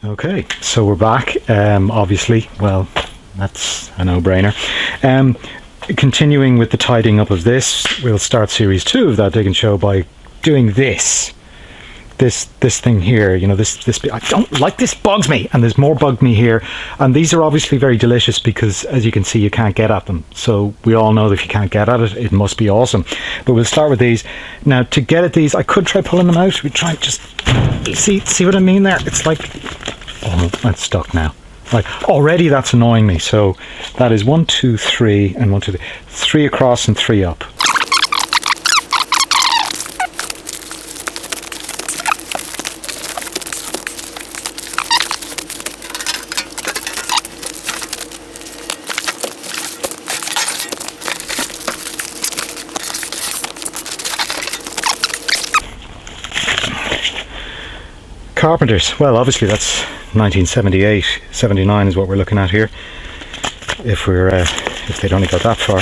Okay, so we're back. Obviously, well, that's a no-brainer. Continuing with the tidying up of this, we'll start series 2 of that Diggin' show by doing this thing here. You know, this I don't like this, bugs me, and there's more bugged me here. And these are obviously very delicious because, as you can see, you can't get at them. So we all know that if you can't get at it, it must be awesome. But we'll start with these. Now, to get at these, I could try pulling them out. We try just see what I mean there. It's like, oh, that's stuck now. Like, already that's annoying me. So that is 1, 2, 3, and 1, 2, 3, 3 across and 3 up. Carpenters, well, obviously that's 1978, 79 is what we're looking at here. If they'd only got that far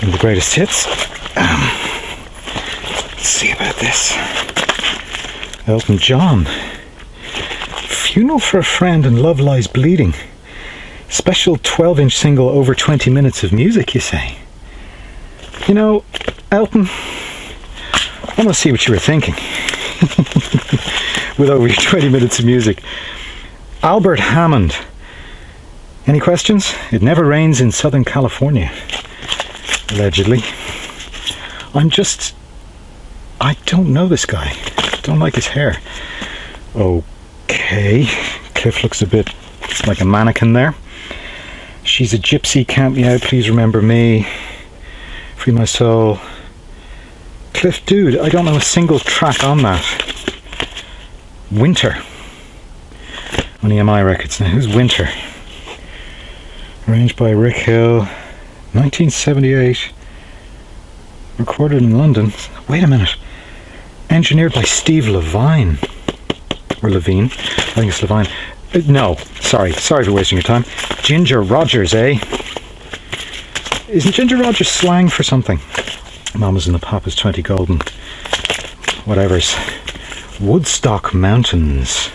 in the greatest hits. Let's see about this. Elton John. Funeral for a Friend and Love Lies Bleeding. Special 12-inch single, over 20 minutes of music, you say? You know, Elton, I want to see what you were thinking. With over 20 minutes of music. Albert Hammond. Any questions? It never rains in Southern California. Allegedly. I don't know this guy. Don't like his hair. Okay. Cliff looks a bit like a mannequin there. She's a gypsy, count me out, please remember me. Free my soul. Cliff, dude, I don't know a single track on that. Winter. On EMI Records. Now, who's Winter? Arranged by Rick Hill. 1978. Recorded in London. Wait a minute. Engineered by Steve Levine. Or Levine. I think it's Levine. No. Sorry for wasting your time. Ginger Rogers, eh? Isn't Ginger Rogers slang for something? Mamas and the Papas 20 Golden. Whatever's. Woodstock Mountains.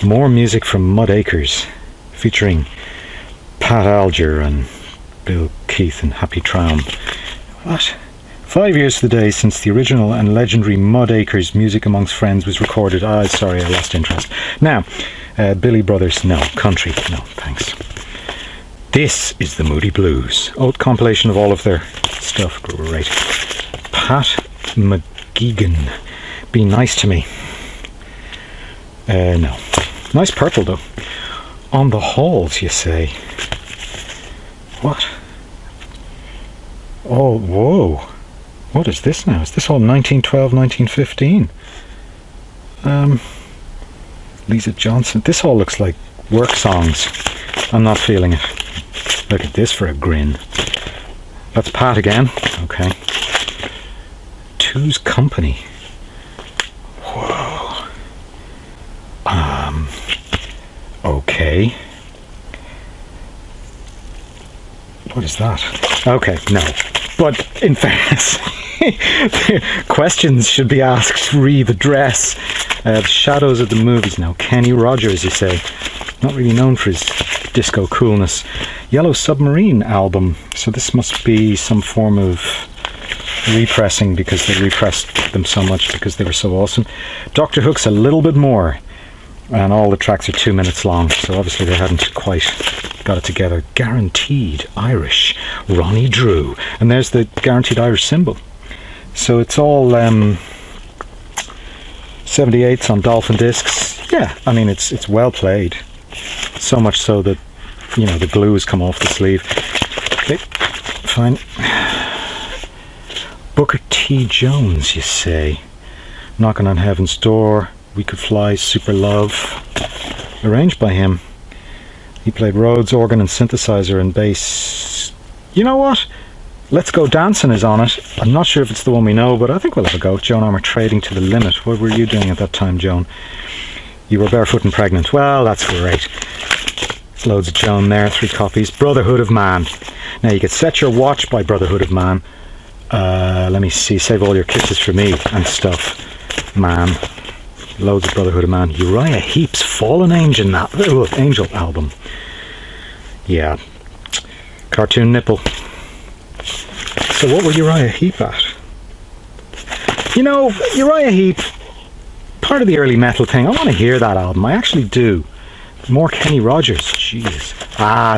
More music from Mud Acres, featuring Pat Alger and Bill Keith and Happy Traum. What? 5 years to the day since the original and legendary Mud Acres Music Amongst Friends was recorded. Sorry, I lost interest. Now, Billy Brothers, no. Country, no, thanks. This is the Moody Blues. Old compilation of all of their stuff. Great. Pat McGeegan. Be Nice to Me. No. Nice purple though. On the Halls, you say. What? Oh, whoa. What is this now? Is this all 1912, 1915? Lisa Johnson. This all looks like work songs. I'm not feeling it. Look at this for a grin. That's Pat again. Okay. Two's Company. Okay. What is that? Okay, no. But in fairness, questions should be asked re the dress. Shadows of the Movies now. Kenny Rogers, you say. Not really known for his disco coolness. Yellow Submarine album. So this must be some form of repressing because they repressed them so much because they were so awesome. Dr. Hook's a little bit more. And all the tracks are 2 minutes long, so obviously they hadn't quite got it together. Guaranteed Irish, Ronnie Drew. And there's the Guaranteed Irish symbol. So it's all 78s on Dolphin discs. Yeah, I mean, it's well played. So much so that, you know, the glue has come off the sleeve. Okay, fine. Booker T. Jones, you say. Knocking on Heaven's Door. We Could Fly, Super Love, arranged by him. He played Rhodes, organ and synthesizer and bass. You know what? Let's Go Dancing is on it. I'm not sure if it's the one we know, but I think we'll have a go. Joan Armour, Trading to the Limit. What were you doing at that time, Joan? You were barefoot and pregnant. Well, that's great. Loads of Joan there, 3 copies. Brotherhood of Man. Now you could set your watch by Brotherhood of Man. Let me see, Save All Your Kisses for Me and stuff. Man. Loads of Brotherhood of Man. Uriah Heep's Fallen Angel, Angel album. Yeah. Cartoon nipple. So what were Uriah Heep at? You know, Uriah Heep, part of the early metal thing. I want to hear that album. I actually do. More Kenny Rogers. Jeez.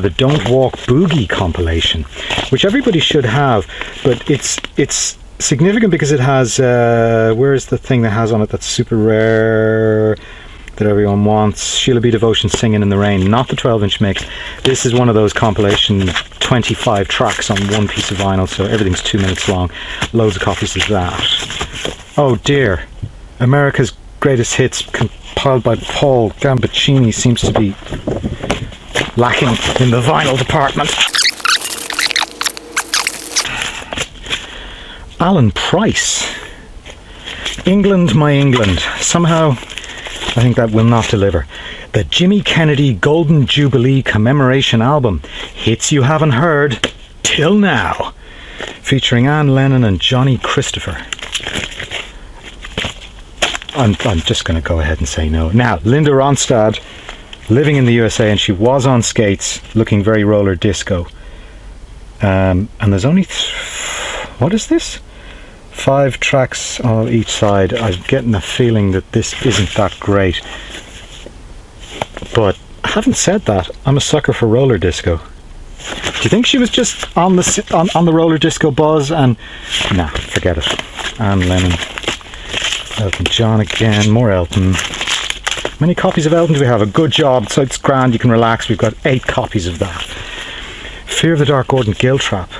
The Don't Walk Boogie compilation, which everybody should have, but it's significant because it has where's the thing that has on it that's super rare that everyone wants? Sheila B. Devotion, Singing in the Rain, not the 12-inch mix. This is one of those compilation 25 tracks on one piece of vinyl, so everything's 2 minutes long. Loads of copies of that. Oh dear, America's Greatest Hits compiled by Paul Gambaccini seems to be lacking in the vinyl department. Alan Price, England, My England. Somehow, I think that will not deliver. The Jimmy Kennedy Golden Jubilee Commemoration Album, Hits You Haven't Heard Till Now, featuring Anne Lennon and Johnny Christopher. I'm just going to go ahead and say no. Now, Linda Ronstadt, living in the USA, and she was on skates, looking very roller disco. And there's only... what is this? 5 tracks on each side. I'm getting a feeling that this isn't that great. But having said that, I'm a sucker for roller disco. Do you think she was just on the roller disco buzz? And nah, forget it. Anne Lennon, Elton John again, more Elton. How many copies of Elton do we have? A good job, so it's grand, you can relax. We've got 8 copies of that. Fear of the Dark, Gordon Giltrap.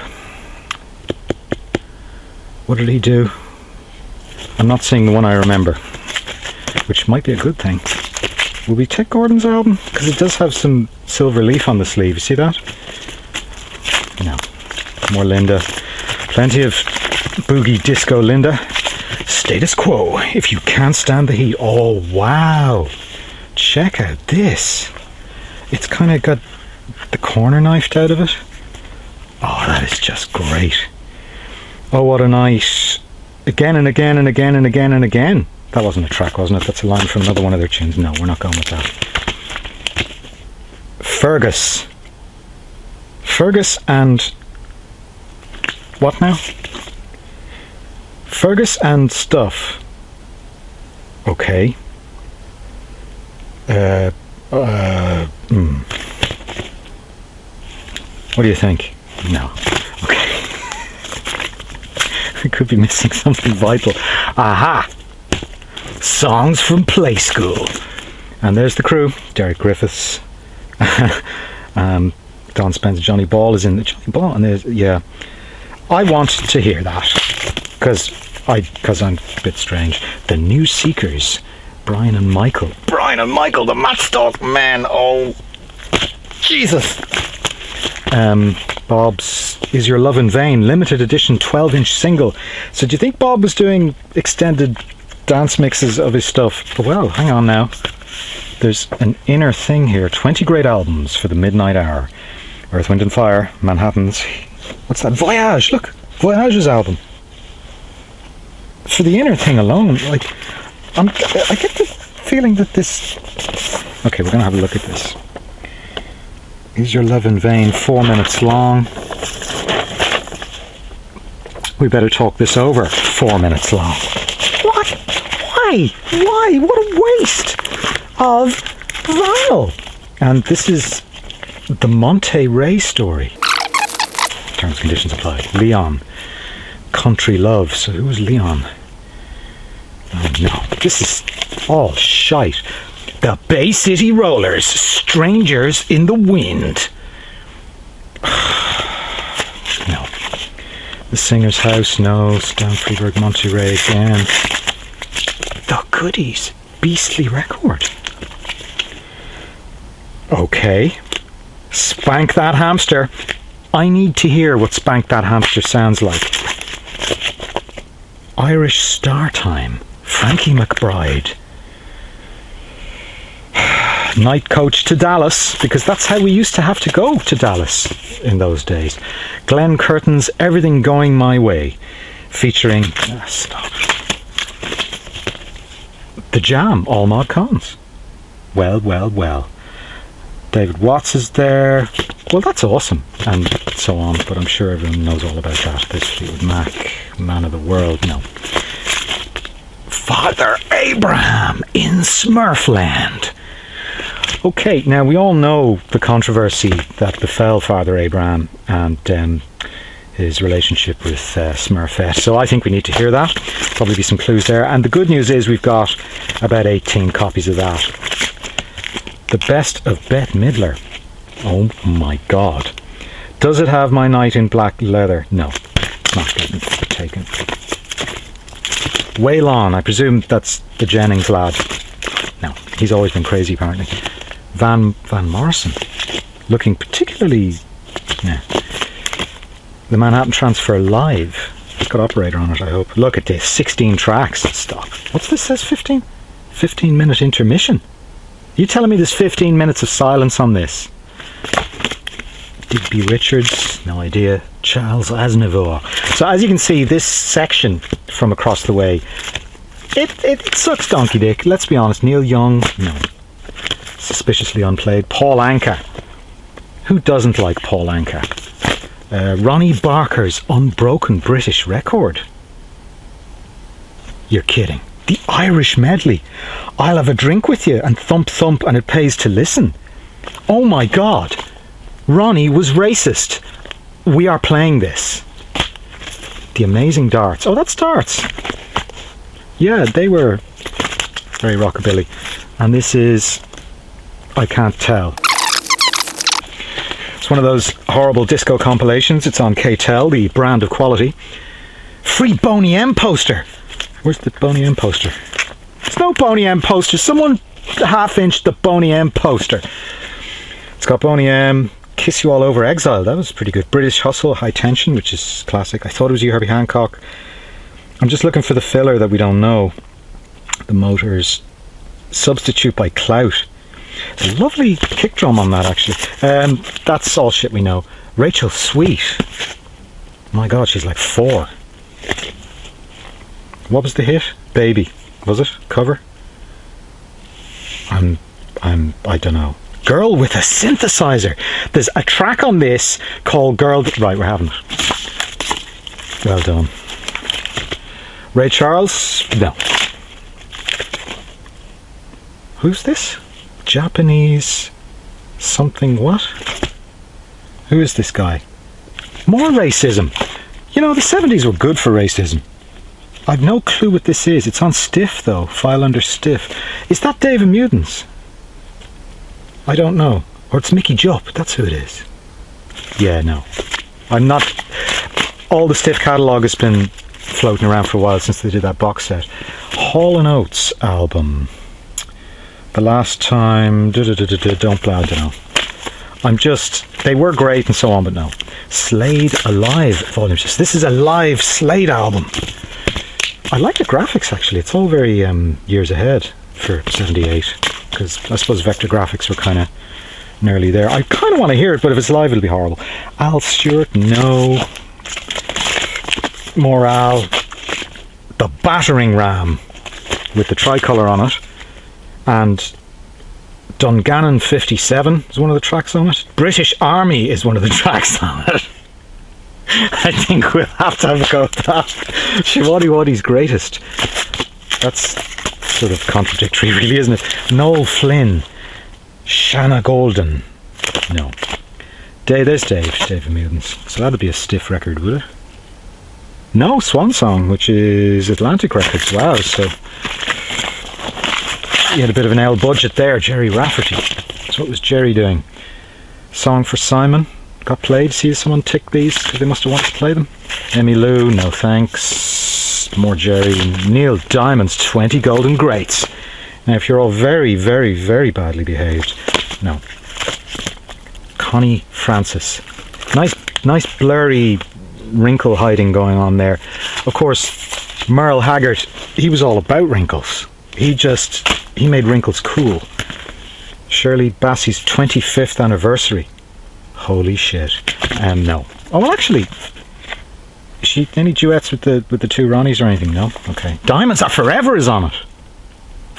What did he do? I'm not seeing the one I remember, which might be a good thing. Will we take Gordon's album? Because it does have some silver leaf on the sleeve. You see that? No. More Linda. Plenty of boogie disco Linda. Status Quo, If You Can't Stand the Heat. Oh, wow. Check out this. It's kind of got the corner knifed out of it. Oh, that is just great. Oh, what a night. Again and again and again and again and again. That wasn't a track, wasn't it? That's a line from another one of their tunes. No, we're not going with that. Fergus. Fergus and... what now? Fergus and Stuff. Okay. What do you think? No. Okay. We could be missing something vital. Aha! Songs from Play School. And there's the crew. Derek Griffiths. Don Spencer. Johnny Ball is in the Johnny Ball. And there's, yeah. I want to hear that. Because I'm a bit strange. The New Seekers. Brian and Michael. Brian and Michael, the Matchstock Man. Oh, Jesus. Bob's Is Your Love in Vain, limited edition 12-inch single. So do you think Bob was doing extended dance mixes of his stuff? Well, hang on now. There's an inner thing here. 20 great albums for the midnight hour. Earth, Wind and Fire, Manhattan's. What's that? Voyage, look. Voyage's album. For the inner thing alone, like, I get the feeling that this... Okay, we're going to have a look at this. Is Your Love in Vain, 4 minutes long. We better talk this over. 4 minutes long. What? Why? Why? What a waste of vinyl. And this is the Monte Ray story. Terms and conditions applied. Leon. Country Love. So who was Leon? Oh no. This is all shite. The Bay City Rollers, Strangers in the Wind. No. The Singer's House, no. Stan Freberg, Monty Ray again. The Goodies, beastly record. Okay. Spank That Hamster. I need to hear what Spank That Hamster sounds like. Irish Star Time, Frankie McBride. Night Coach to Dallas, because that's how we used to have to go to Dallas in those days. Glenn Curtin's Everything Going My Way, featuring... stop. The Jam, all mod cons. Well, well, well. David Watts is there. Well, that's awesome, and so on, but I'm sure everyone knows all about that. There's Fleetwood Mac, Man of the World, no. Father Abraham in Smurfland. Okay, now we all know the controversy that befell Father Abraham and his relationship with Smurfette, so I think we need to hear that. Probably be some clues there, and the good news is we've got about 18 copies of that. The Best of Bette Midler. Oh my god. Does it have My Knight in Black Leather? No, it's not getting taken. Waylon, I presume that's the Jennings lad. No, he's always been crazy apparently. Van Morrison, looking particularly... Yeah. The Manhattan Transfer Live. It's got operator on it, I hope. Look at this, 16 tracks. Stop. What's this says, 15? 15-minute intermission. You telling me there's 15 minutes of silence on this? Digby Richards, no idea. Charles Aznavour. So as you can see, this section from across the way, it sucks donkey dick. Let's be honest. Neil Young, no. Suspiciously unplayed. Paul Anka. Who doesn't like Paul Anka? Ronnie Barker's Unbroken British Record. You're kidding. The Irish medley. I'll have a drink with you and thump thump and it pays to listen. Oh my god. Ronnie was racist. We are playing this. The Amazing Darts. Oh, that's Darts. Yeah, they were very rockabilly. And this is I Can't Tell. It's one of those horrible disco compilations. It's on K-Tel, the brand of quality. Free Boney M poster. Where's the Boney M poster? There's no Boney M poster. Someone half-inched the Boney M poster. It's got Boney M, Kiss You All Over, Exile. That was pretty good. British Hustle, High Tension, which is classic. I thought it was you, Herbie Hancock. I'm just looking for the filler that we don't know. The Motors. Substitute by Clout. A lovely kick drum on that, actually. That's all shit we know. Rachel Sweet. My god, she's like 4. What was the hit? Baby. Was it? Cover? I don't know. Girl with a Synthesizer. There's a track on this called Girl... Right, we're having it. Well done. Ray Charles? No. Who's this? Japanese something what? Who is this guy? More racism. You know, the 70s were good for racism. I've no clue what this is. It's on Stiff though. File under Stiff. Is that Dave and Mutants? I don't know. Or it's Mickey Jupp. That's who it is. Yeah, no. I'm not... All the Stiff catalogue has been floating around for a while since they did that box set. Hall & Oates album. The last time... Don't blah, I don't know. I'm just... They were great and so on, but no. Slade Alive Volume 6. This is a live Slade album. I like the graphics, actually. It's all very years ahead for 78. Because I suppose vector graphics were kind of nearly there. I kind of want to hear it, but if it's live, it'll be horrible. Al Stewart, no. Morale. The Battering Ram with the tricolour on it. And Dungannon 57 is one of the tracks on it. British Army is one of the tracks on it. I think we'll have to have a go at that. Shivadi Wadi's Greatest. That's sort of contradictory, really, isn't it? Noel Flynn. Shanna Golden. No. There's David Mutants. So that'd be a Stiff record, would it? No, Swan Song, which is Atlantic Records. Wow, so you had a bit of an L budget there. Jerry Rafferty. So what was Jerry doing? Song for Simon. Got played. See someone tick these because they must have wanted to play them. Emmy Lou, no thanks. More Jerry. Neil Diamond's 20 Golden Greats. Now if you're all very, very, very badly behaved. No. Connie Francis. Nice blurry wrinkle hiding going on there. Of course, Merle Haggard, he was all about wrinkles. He made wrinkles cool. Shirley Bassey's 25th anniversary. Holy shit. No. Oh, well, actually, any duets with the two Ronnies or anything? No? Okay. Diamonds Are Forever is on it.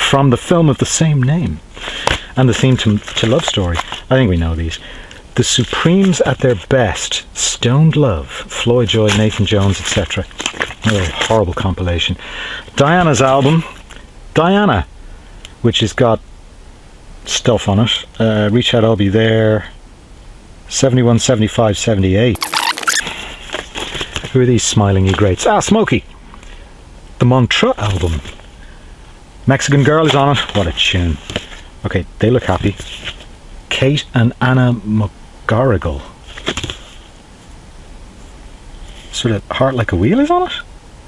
from the film of the same name and the theme to Love Story. I think we know these. The Supremes at their best, Stoned Love, Floyd Joy, Nathan Jones, etc. Another horrible compilation. Diana's album, Diana, which has got stuff on it. Reach Out, I'll Be There, 71, 75, 78. Who are these smiling you greats? Smokey. The Montreux album. Mexican Girl is on it. What a tune. Okay, they look happy. Kate and Anna McGarrigle. Sort of Heart Like a Wheel is on it?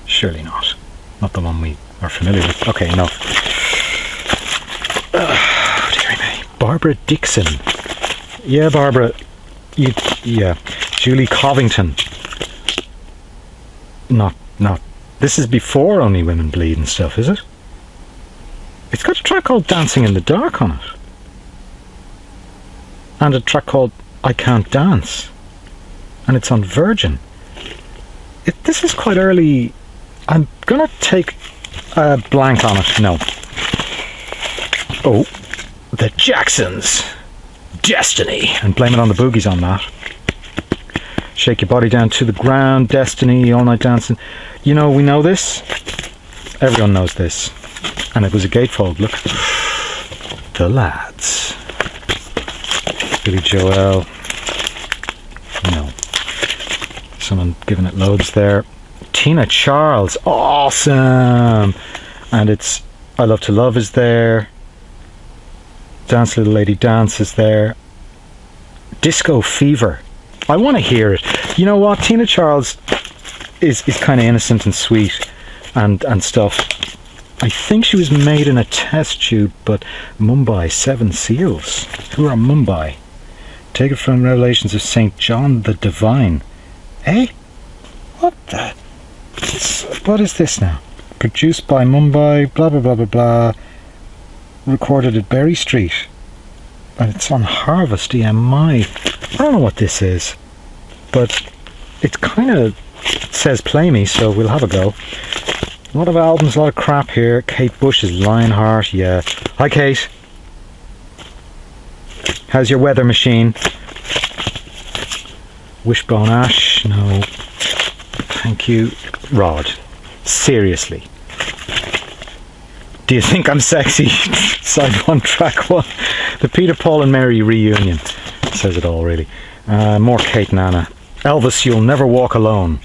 Surely not. Not the one we are familiar with. Okay, enough. Dear me. Barbara Dixon. Yeah, Barbara. Yeah. Julie Covington. Not. This is before Only Women Bleed and stuff, is it? It's got a track called Dancing in the Dark on it. And a track called I Can't Dance. And it's on Virgin. This is quite early. I'm gonna take a blank on it. No. Oh, the Jacksons. Destiny. And blame it on the boogies on that. Shake Your Body Down to the Ground, Destiny, All Night Dancing. You know, we know this. Everyone knows this. And it was a gatefold. Look. The Lads. Billy Joel. No. Someone giving it loads there. Tina Charles. Awesome. And it's I Love to Love is there. Dance Little Lady Dance is there. Disco Fever. I want to hear it. You know what? Tina Charles is kind of innocent and sweet and stuff. I think she was made in a test tube, but Mumbai, Seven Seals. Who are Mumbai? Take it from Revelations of St. John the Divine. Eh? What the? What is this now? Produced by Mumbai, blah blah blah blah blah. Recorded at Berry Street. And it's on Harvest EMI. I don't know what this is, but it kind of says play me, so we'll have a go. A lot of albums, a lot of crap here. Kate Bush's Lionheart, yeah. Hi Kate. How's your weather machine? Wishbone Ash, no. Thank you. Rod. Seriously. Do you think I'm sexy? Side 1, track 1. The Peter, Paul and Mary reunion. Says it all, really. More Kate and Anna. Elvis, You'll Never Walk Alone.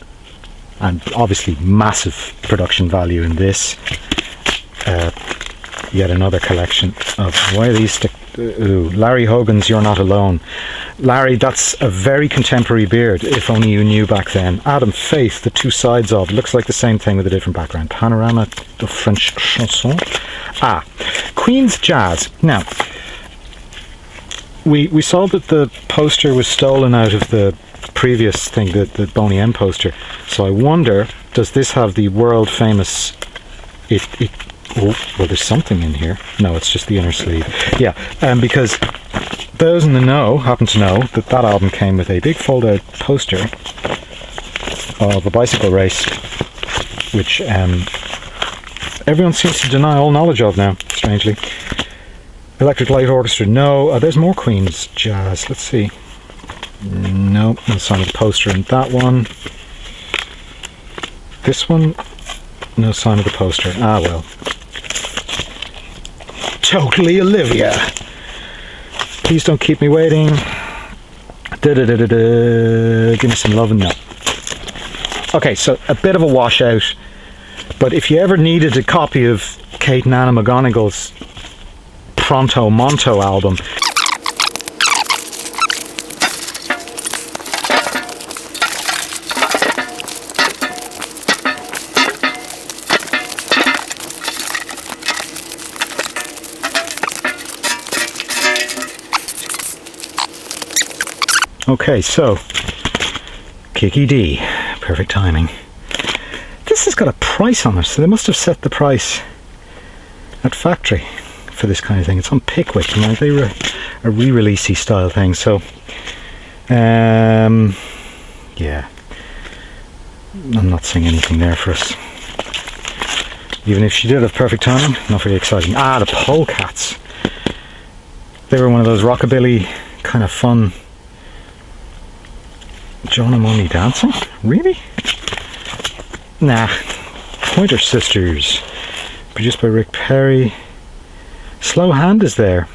And obviously massive production value in this. Yet another collection of... Why are these... Larry Hogan's You're Not Alone. Larry, that's a very contemporary beard, if only you knew back then. Adam Faith, The Two Sides Of. Looks like the same thing with a different background. Panorama de French Chanson. Queen's Jazz. Now, we saw that the poster was stolen out of the previous thing, the Boney M poster. So I wonder, does this have the world famous... Oh, well, there's something in here. No, it's just the inner sleeve. Yeah, because those in the know happen to know that that album came with a big fold-out poster of a bicycle race, which everyone seems to deny all knowledge of now, strangely. Electric Light Orchestra, no. There's more Queen's Jazz. Let's see. No sign of the poster in that one. This one, no sign of the poster. Well. Totally Olivia. Please don't keep me waiting. Give me some loving. No. Okay, so a bit of a washout. But if you ever needed a copy of Kate and Anna McGonigle's Pronto Monto album, okay, so Kiki D, perfect timing. This has got a price on it, so they must have set the price at factory for this kind of thing. It's on Pickwick, you know, they were a re-releasey style thing, so yeah, I'm not saying anything there for us. Even if she did have perfect timing, not very exciting. Ah, the Polecats. They were one of those rockabilly kind of fun. John and Mommy dancing? Really? Nah. Pointer Sisters. Produced by Rick Perry. Slow Hand is there.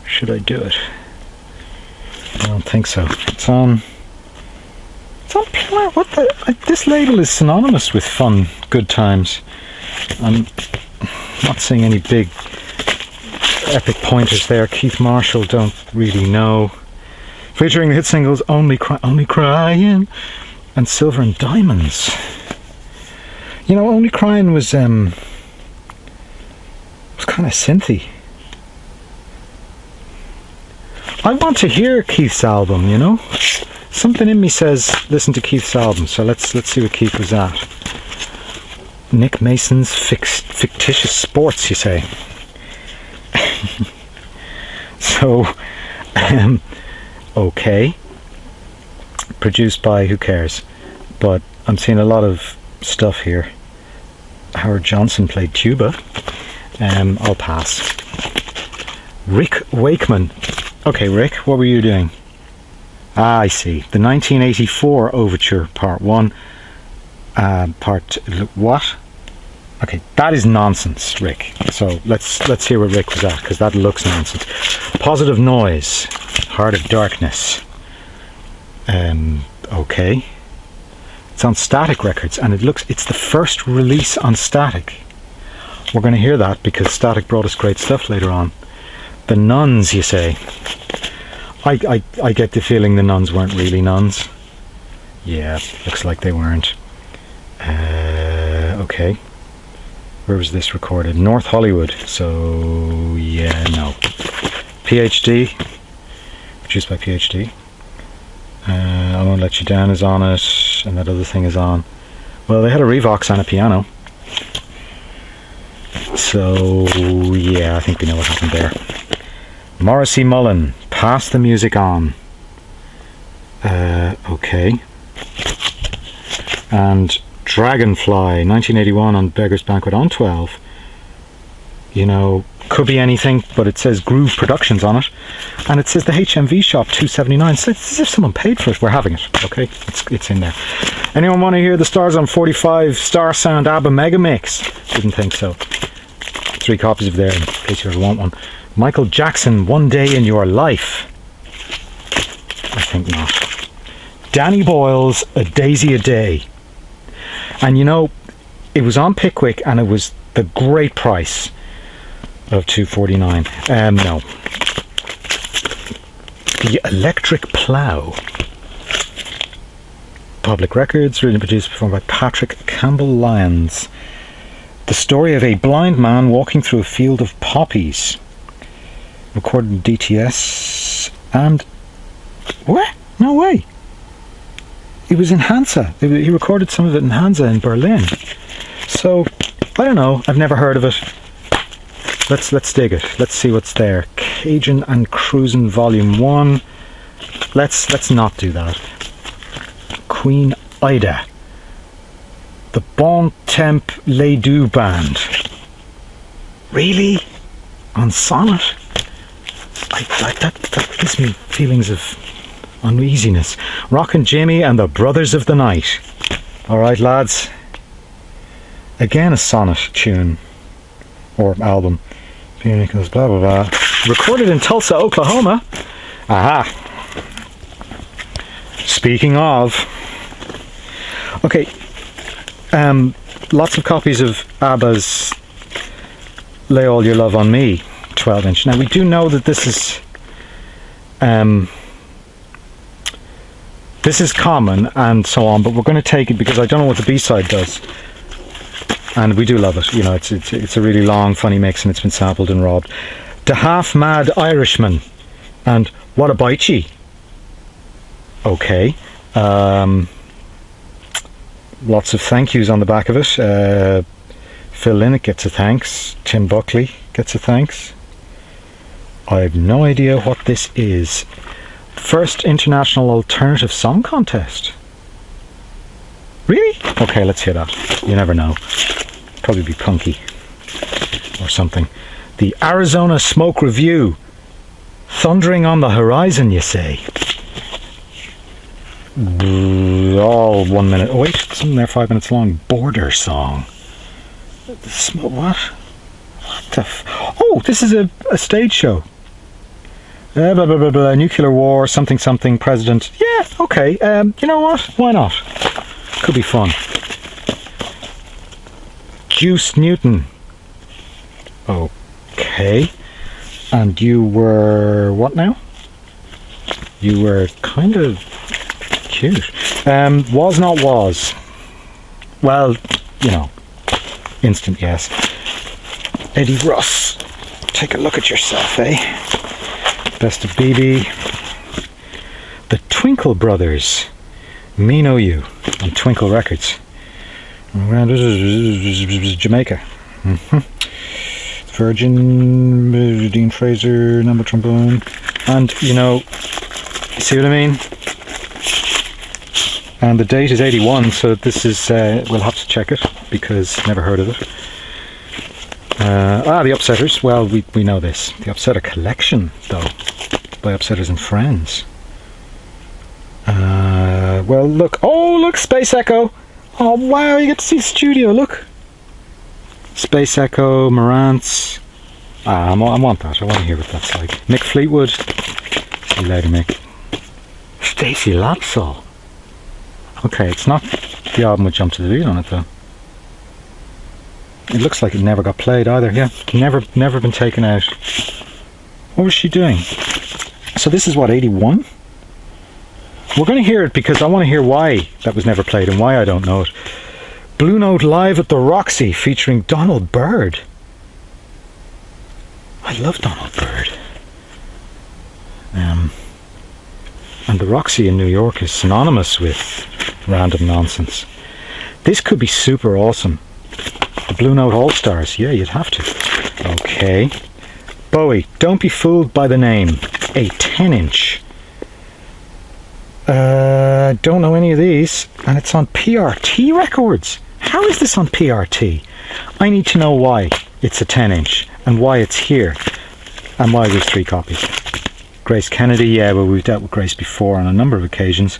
Should I do it? I don't think so. It's on what the? This label is synonymous with fun, good times. I'm not seeing any big epic pointers there. Keith Marshall, don't really know. Featuring the hit singles Only Crying and Silver and Diamonds. You know, Only Crying was kind of synthy. I want to hear Keith's album, you know. Something in me says listen to Keith's album, so let's see what Keith was at. Nick Mason's Fictitious Sports, you say. So, okay. Produced by who cares? But I'm seeing a lot of stuff here. Howard Johnson played tuba. I'll pass. Rick Wakeman. Okay, Rick, what were you doing? Ah, I see. The 1984 Overture, Part 1. What? Okay, that is nonsense, Rick. So let's hear what Rick was at, because that looks nonsense. Positive Noise, Heart of Darkness. Okay. It's on Static Records, and it's the first release on Static. We're going to hear that because Static brought us great stuff later on. The Nuns, you say? I get the feeling the Nuns weren't really nuns. Yeah, looks like they weren't. Okay. Where was this recorded? North Hollywood. So, yeah, no. PhD. Produced by PhD. I Won't Let You Down is on it, and that other thing is on. Well, they had a Revox and a piano. So, yeah, I think we know what happened there. Morrissey Mullen, Pass the Music On. Okay. And Dragonfly, 1981 on Beggar's Banquet on 12. You know, could be anything, but it says Groove Productions on it. And it says the HMV Shop 279. So it's as if someone paid for it. We're having it, okay? It's in there. Anyone want to hear the Stars on 45 Star Sound ABBA Mega Mix? Didn't think so. 3 copies of there in case you ever want one. Michael Jackson, One Day in Your Life. I think not. Danny Boyle's A Daisy a Day. And you know, it was on Pickwick and it was the great price of $2.49. No. The Electric Plough. Public Records, written and produced, performed by Patrick Campbell Lyons. The story of a blind man walking through a field of poppies. Recorded in DTS. And... what? No way. It was in Hansa. He recorded some of it in Hansa in Berlin. So, I don't know. I've never heard of it. Let's dig it. Let's see what's there. Cajun and Cruisin' Volume 1. Let's not do that. Queen Ida. The Bon Temp Ledoux Band. Really? On Sonnet? That gives me feelings of uneasiness. Rockin' Jimmy and the Brothers of the Night. Alright, lads. Again a Sonnet tune. Or album. Peter Nichols, blah blah blah. Recorded in Tulsa, Oklahoma. Aha. Speaking of. Okay. Lots of copies of ABBA's Lay All Your Love on Me 12-inch. Now we do know that this is common and so on, but we're going to take it because I don't know what the B-side does, and we do love it. You know, it's a really long, funny mix, and it's been sampled and robbed. The Half Mad Irishman and What a Bite Ye. Okay. Lots of thank yous on the back of it. Phil Lynott gets a thanks. Tim Buckley gets a thanks. I have no idea what this is. First International Alternative Song Contest. Really? Okay, let's hear that. You never know. Probably be punky or something. The Arizona Smoke Review. Thundering on the horizon, you say? All 1 minute. Oh wait, something there 5 minutes long. Border song. What? What the oh, this is a stage show. Blah, blah, blah, blah, nuclear war, something, something, president. Yeah, okay. You know what? Why not? Could be fun. Juice Newton. Okay. And you were what now? You were kind of cute. Was not was. Well, you know, instant yes. Eddie Russ. Take a look at yourself, eh? Best of BB. The Twinkle Brothers. Me Know You on Twinkle Records. Jamaica. Virgin, Dean Fraser, number trombone. And, you know, see what I mean? And the date is 81, so this is, we'll have to check it, because never heard of it. The Upsetters, well, we know this. The Upsetter Collection, though, by Upsetters and Friends. Well, look, Space Echo! Oh, wow, you get to see the studio, look! Space Echo, Marantz. I want that. I want to hear what that's like. Mick Fleetwood. See you later, Mick. Stacey Lattisaw. Okay, it's not the album with Jump to the Beat on it, though. It looks like it never got played either. Yeah, never been taken out. What was she doing? So this is what, 81? We're going to hear it because I want to hear why that was never played and why I don't know it. Blue Note Live at the Roxy featuring Donald Byrd. I love Donald Byrd. And the Roxy in New York is synonymous with random nonsense. This could be super awesome. The Blue Note All-Stars. Yeah, you'd have to. Okay. Bowie, don't be fooled by the name. A 10-inch. Don't know any of these. And it's on PRT Records. How is this on PRT? I need to know why it's a 10-inch and why it's here and why there's 3 copies. Grace Kennedy, yeah, well, we've dealt with Grace before on a number of occasions.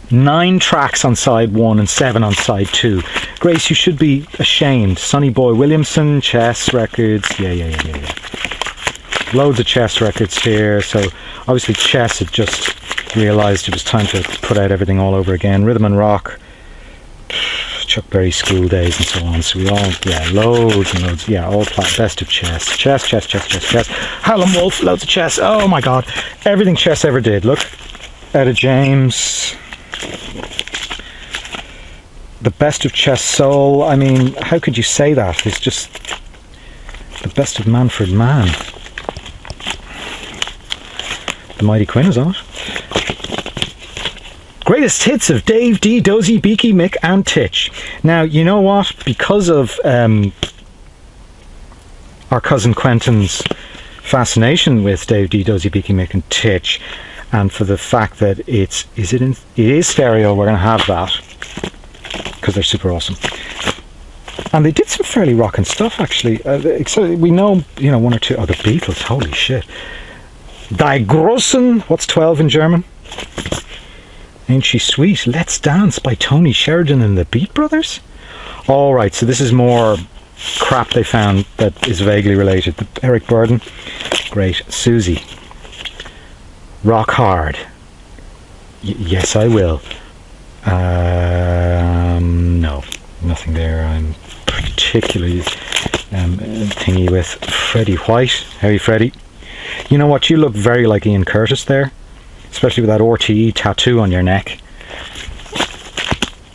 9 tracks on side 1 and 7 on side 2. Grace, you should be ashamed. Sonny Boy Williamson, Chess Records, yeah. Loads of Chess Records here, so obviously Chess had just realised it was time to put out everything all over again. Rhythm and Rock. Chuck Berry School Days and so on. So we all, yeah, loads and loads. Yeah, all best of Chess. Chess. Howlin' Wolf, loads of Chess. Oh my god. Everything Chess ever did. Look. Etta James. The best of Chess Soul. I mean, how could you say that? It's just the best of Manfred Mann. The Mighty Quinn is on it. Greatest hits of Dave, D, Dozy, Beaky, Mick and Titch. Now, you know what? Because of our cousin Quentin's fascination with Dave, D, Dozy, Beaky, Mick and Titch, and for the fact that it is stereo, we're going to have that because they're super awesome. And they did some fairly rockin' stuff, actually. We know, you know, 1 or 2. Oh, the Beatles, holy shit. Die Grossen, what's 12 in German? Ain't She Sweet? Let's Dance by Tony Sheridan and the Beat Brothers? Alright, so this is more crap they found that is vaguely related. Eric Burden, great. Susie, Rock Hard. Yes, I will. No, nothing there. I'm particularly thingy with Freddie White. Hey, Freddie. You know what? You look very like Ian Curtis there. Especially with that RTE tattoo on your neck.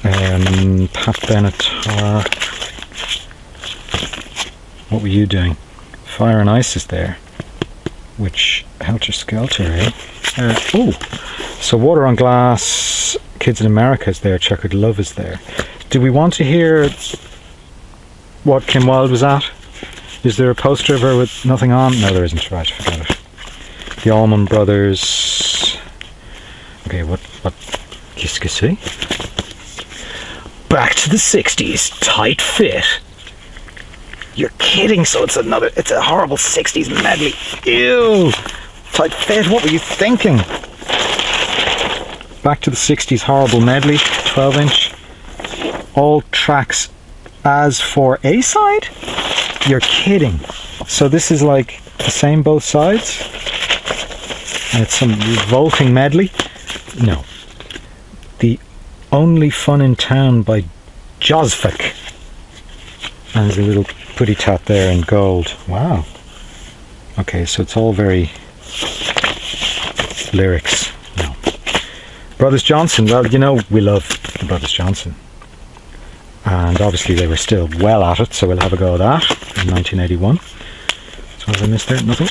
Pat Benatar. What were you doing? Fire and Ice is there. Which, Helter Skelter, eh? So Water on Glass, Kids in America is there, Checkered Love is there. Do we want to hear what Kim Wilde was at? Is there a poster of her with nothing on? No, there isn't. Right, forget it. The Allman Brothers. Okay, what? Qu'est-ce que c'est? back to the 60s. Tight Fit. You're kidding, so it's a horrible 60s medley. Ew. Tight Fit, what were you thinking? Back to the 60s horrible medley, 12-inch. All tracks as for A-side? You're kidding. So this is like the same both sides? And it's some revolting medley? No. The Only Fun in Town by Josvik. And there's a little putty tat there in gold. Wow. Okay, so it's all very lyrics. No. Brothers Johnson, well, you know we love the Brothers Johnson. And obviously they were still well at it, so we'll have a go at that in 1981. So what have I missed there? Nothing.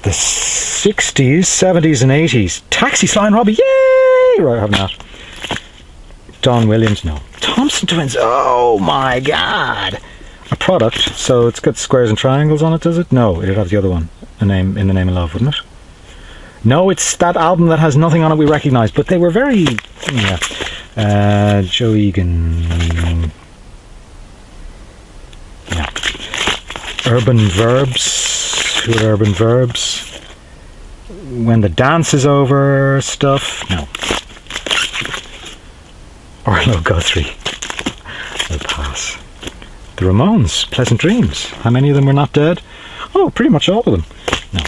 The 60s, 70s and 80s. Taxi, Sly and Robbie, yay! Right, I have that. Don Williams, no. Thompson Twins, oh my god! A product, so it's got squares and triangles on it, does it? No, it'd have the other one. A name in the Name of Love, wouldn't it? No, it's that album that has nothing on it we recognise, but they were very... Yeah. Joe Egan. Yeah. Urban Verbs. Who are Urban Verbs? When the Dance is Over stuff. No. Orlo Guthrie. I'll pass. The Ramones. Pleasant Dreams. How many of them were not dead? Oh, pretty much all of them. No.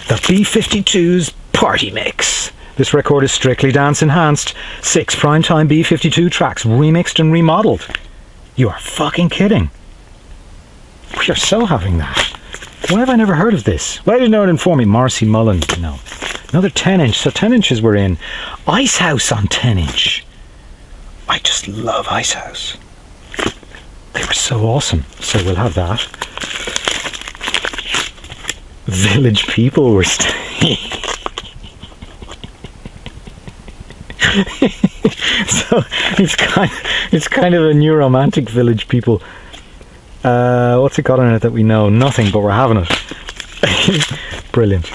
The B-52's Party Mix. This record is strictly dance enhanced. 6 primetime B-52 tracks remixed and remodeled. You are fucking kidding. We are so having that. Why have I never heard of this? Why didn't no one inform me? Marcy Mullen. No. Another 10-inch. So 10 inches were in. Ice House on 10-inch. I just love Ice House. They were so awesome. So we'll have that. Village People were staying. So it's kind of a new romantic Village People. What's it got in it that we know? Nothing, but we're having it. Brilliant.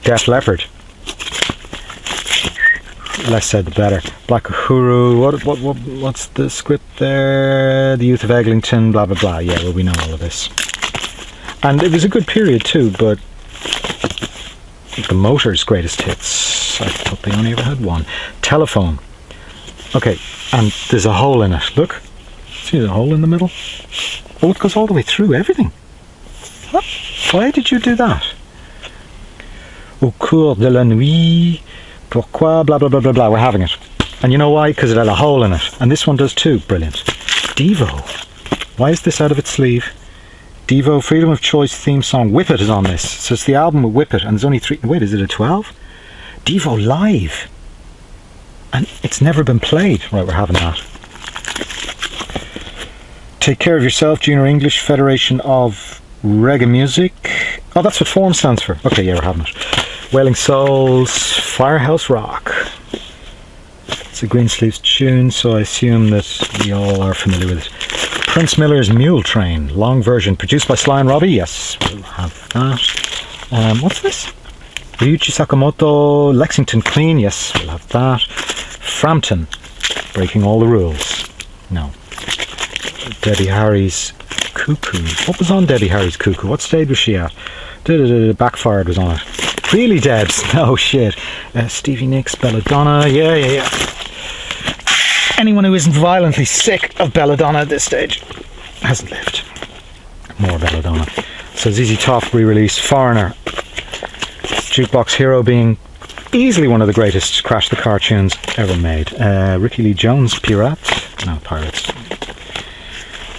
Def Leppard. Less said the better. Black Uhuru. What's the script there? The Youth of Eglinton. Blah blah blah. Yeah, well, we know all of this. And it was a good period too, but the Motors' greatest hits, I thought they only ever had one. Telephone. Okay, and there's a hole in it. Look. See the hole in the middle? Oh, it goes all the way through everything. What? Why did you do that? Au cours de la nuit. Pourquoi? Blah, blah, blah, blah, blah. We're having it. And you know why? Because it had a hole in it. And this one does too. Brilliant. Devo. Why is this out of its sleeve? Devo, Freedom of Choice theme song. Whip It is on this. So it's the album with Whip It. And there's only 3... Wait, is it a 12? Devo live. And it's never been played. Right, we're having that. Take Care of Yourself, Junior English Federation of Reggae Music. Oh, that's what FORM stands for. Okay, yeah, we're having it. Wailing Souls, Firehouse Rock. It's a Greensleeves tune, so I assume that we all are familiar with it. Prince Miller's Mule Train, long version, produced by Sly and Robbie. Yes, we'll have that. What's this? Riuichi Sakamoto, Lexington Clean. Yes, we'll have that. Frampton, Breaking All the Rules. No. Debbie Harry's Cuckoo. What was on Debbie Harry's Cuckoo? What stage was she at? Backfired was on it. Really, Debs? No shit. Stevie Nicks, Belladonna. Yeah. Anyone who isn't violently sick of Belladonna at this stage hasn't lived. More Belladonna. So ZZ Top re-release Foreigner. Jukebox Hero being easily one of the greatest Crash the Car tunes ever made. Ricky Lee Jones, Pirates. No, Pirates.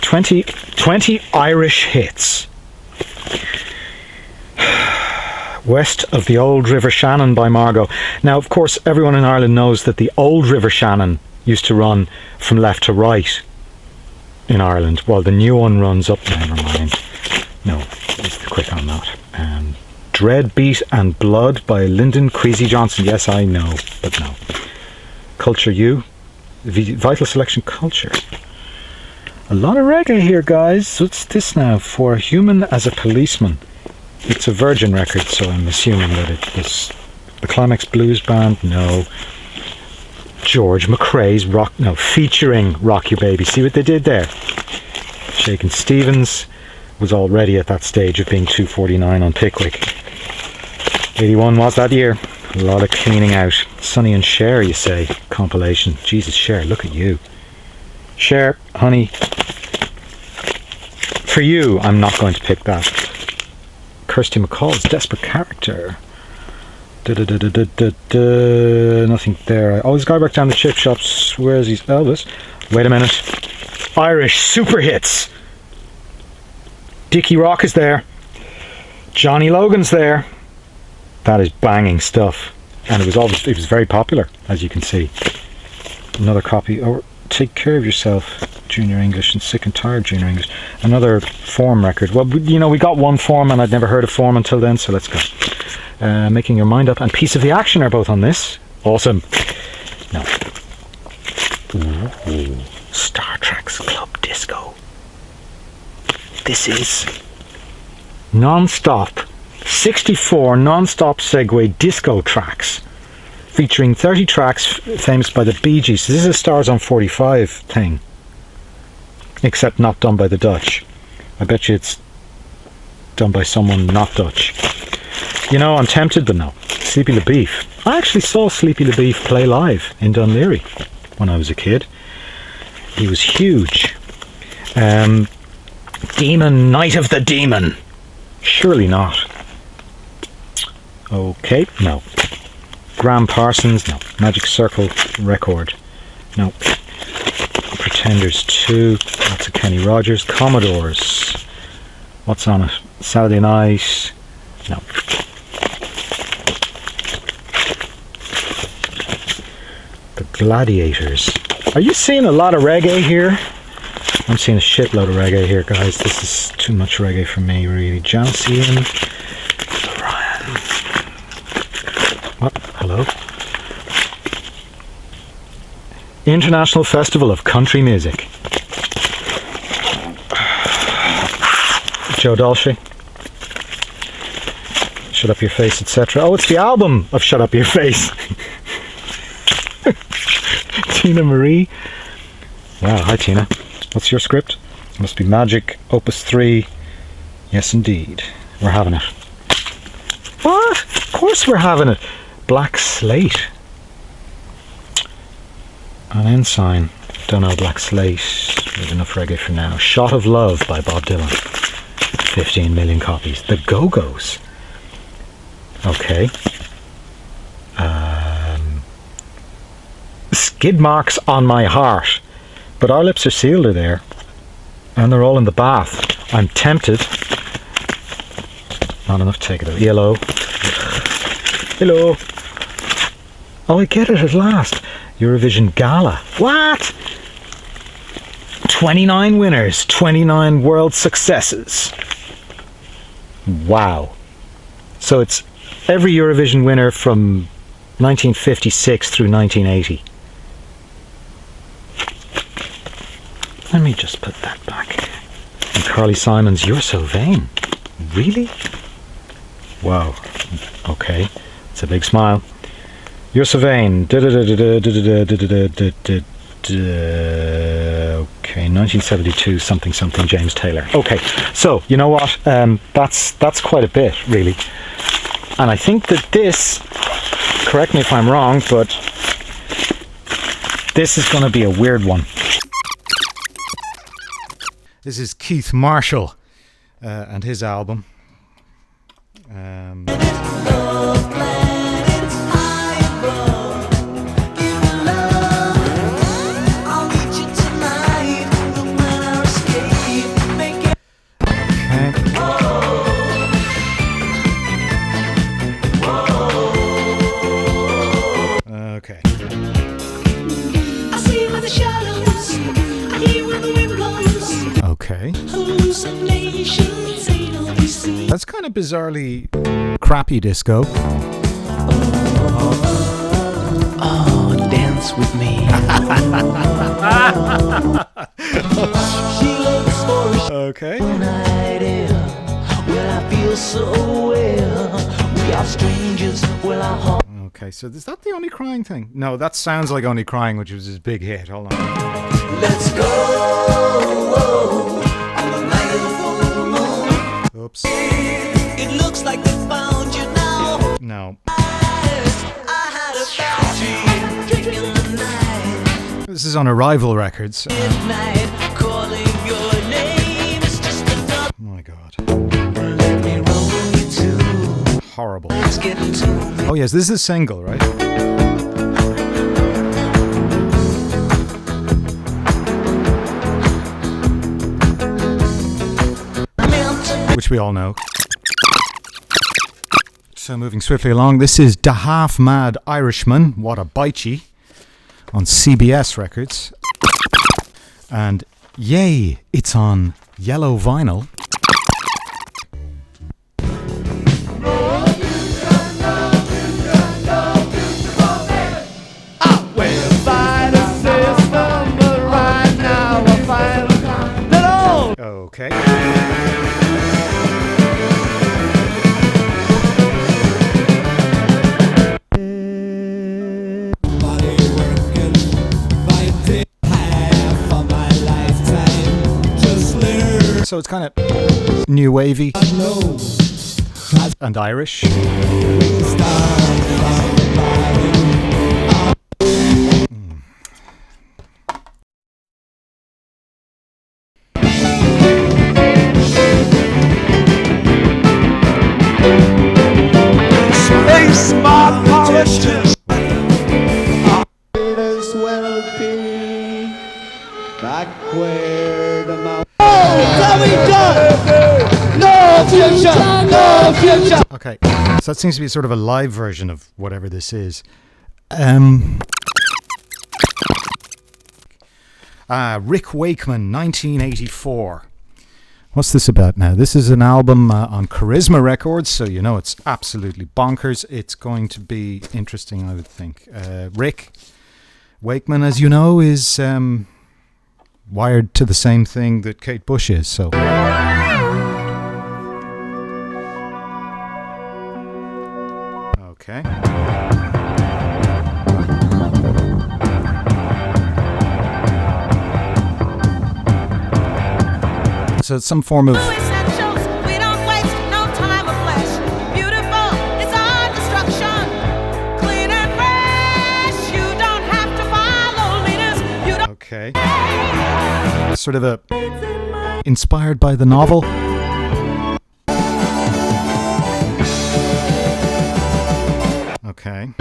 20 Irish hits. West of the Old River Shannon by Margot. Now, of course, everyone in Ireland knows that the Old River Shannon used to run from left to right in Ireland, while the new one runs up. Never mind. No, just quick on that. Dread Beat and Blood by Lyndon Queasy Johnson. Yes, I know, but no. Culture U. Vital Selection Culture. A lot of reggae here, guys. What's this now? For Human as a Policeman. It's a Virgin record, so I'm assuming that it was the Climax Blues Band. No. George McRae's featuring Rock Your Baby. See what they did there? Shakin' Stevens was already at that stage of being 249 on Pickwick. 81 was that year. A lot of cleaning out. Sonny and Cher, you say. Compilation. Jesus, Cher, look at you. Cher, honey. For you, I'm not going to pick that. Kirsty MacColl's Desperate Character. Nothing there. Oh, this guy back down the chip shops. Where is he? Elvis. Wait a minute. Irish super hits. Dickie Rock is there. Johnny Logan's there. That is banging stuff, and it was very popular, as you can see. Another copy. Oh, Take Care of Yourself, Junior English, and Sick and Tired, Junior English. Another Form record. Well, you know, we got one Form, and I'd never heard of Form until then, so let's go. Making Your Mind Up and Piece of the Action are both on this. Awesome. No. Ooh. Star Trek's Club Disco. This is non-stop 64 non-stop segue disco tracks featuring 30 tracks famous by the Bee Gees. This is a Stars on 45 thing, except not done by the Dutch. I bet you it's done by someone not Dutch. You know, I'm tempted, but no. Sleepy LaBeef. I actually saw Sleepy LaBeef play live in Dunleary when I was a kid. He was huge. Demon, Night of the Demon. Surely not. Okay, no. Graham Parsons, no. Magic Circle record, no. Pretenders 2, lots of Kenny Rogers. Commodores, what's on it? Saturday Night, no. The Gladiators. Are you seeing a lot of reggae here? I'm seeing a shitload of reggae here, guys. This is too much reggae for me, really. John Ian. Ryan. What? Hello? International Festival of Country Music. Joe Dolce. Shut Up Your Face, etc. Oh, it's the album of Shut Up Your Face. Tina Marie. Wow, hi Tina. What's your script? Must be Magic, Opus 3. Yes, indeed. We're having it. What? Of course we're having it. Black Slate. An Ensign. Don't know Black Slate. There's enough reggae for now. Shot of Love by Bob Dylan. 15 million copies. The Go-Go's. Okay. Skid Marks on My Heart. But Our Lips Are Sealed are there. And they're all in the bath. I'm tempted. Not enough to take it out. Yellow. Hello. Oh, I get it at last. Eurovision Gala. What? 29 winners. 29 world successes. Wow. So it's every Eurovision winner from 1956 through 1980. Let me just put that back. And Carly Simon's You're So Vain. Really? Wow. Okay. It's a big smile. You're So Vain. Okay, 1972, something, James Taylor. Okay, so, you know what? That's quite a bit, really. And I think that this, correct me if I'm wrong, but this is going to be a weird one. This is Keith Marshall and his album. Okay. Okay. That's kind of bizarrely crappy disco. Oh, dance with me. Okay. Well, I feel so well. We are strangers. Well, I Okay, so is that the Only Crying thing? No, that sounds like Only Crying, which was his big hit. Hold on. Let's go on the night of the full moon. Oops. It looks like they found you now. No. I had a bad dream in the night. This is on Arrival Records. Midnight, calling your name is just enough. Oh my God. Let me roll you too. Horrible. Let's get into me. Oh yes, this is a single, right? Which we all know. So moving swiftly along, this is Da Half Mad Irishman, What a Bitey, on CBS Records. And yay, it's on yellow vinyl. Okay. So it's kind of new wavy and Irish. Okay, so that seems to be sort of a live version of whatever this is. Rick Wakeman, 1984. What's this about now? This is an album on Charisma Records, so you know it's absolutely bonkers. It's going to be interesting, I would think. Rick Wakeman, as you know, is wired to the same thing that Kate Bush is, so... Okay. So it's some form of... Okay. Sort of a... inspired by the novel. Okay.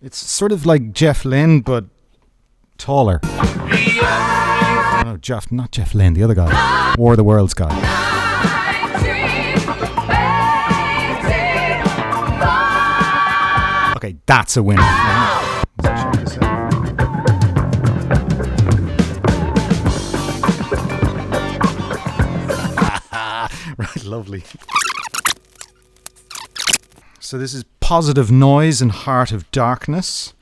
It's sort of like Jeff Lynne, but taller. No, not Jeff Lynne, the other guy. War of the Worlds guy. Okay, that's a winner. Check this out. Right, lovely. So this is Positive Noise and Heart of Darkness.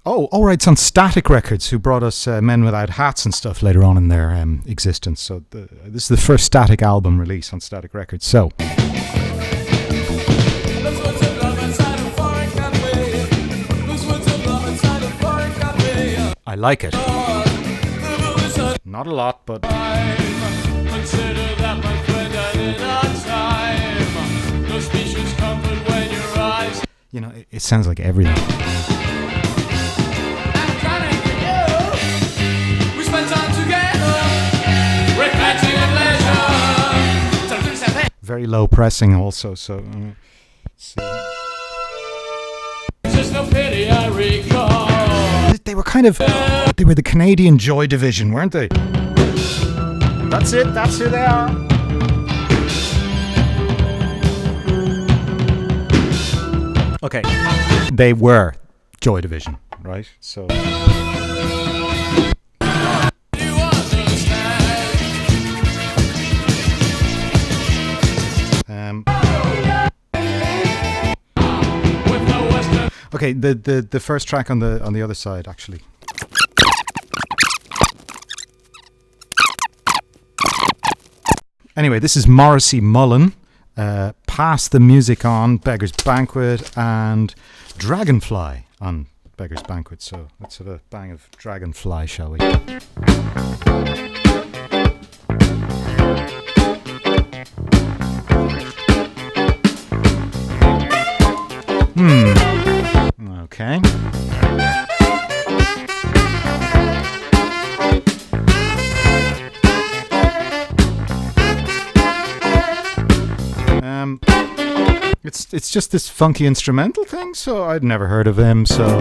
Oh, all right, it's on Static Records, who brought us Men Without Hats and stuff later on in their existence. So this is the first Static album release on Static Records. So... I like it. Not a lot, but... You know, it sounds like everything. Very low pressing also, so... see. They were kind of... They were the Canadian Joy Division, weren't they? That's it, that's who they are. Okay, they were Joy Division, right? So... okay, the first track on the other side, actually. Anyway, this is Morrissey Mullen, Pass the Music On, Beggar's Banquet, and Dragonfly on Beggar's Banquet. So let's have a bang of Dragonfly, shall we? Okay. It's just this funky instrumental thing, so I'd never heard of him, so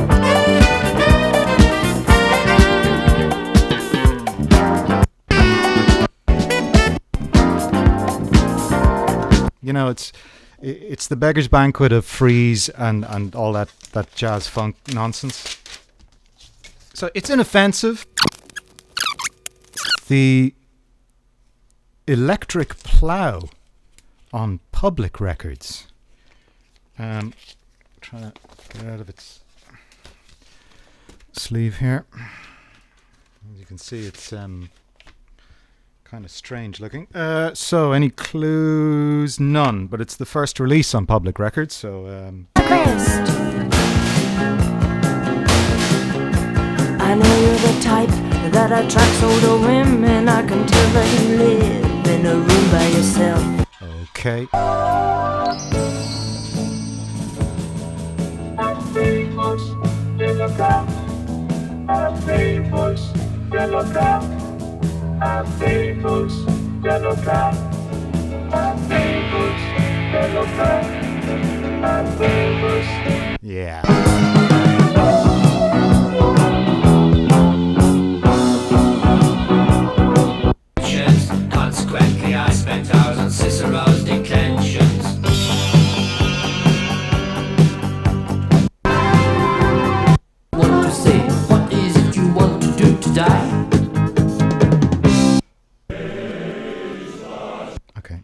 you know, it's the Beggar's Banquet of freeze and all that jazz funk nonsense. So it's inoffensive. The Electric Plough on Public Records. Trying to get out of its sleeve here. As you can see, it's kind of strange looking. So any clues? None, but it's the first release on Public Records, so I know you're the type that attracts older women. I can tell that you live in a room by yourself. okay. Yeah. Consequently, I spent hours on Cicero's declensions. Want to say, what is it you want to do today? Okay.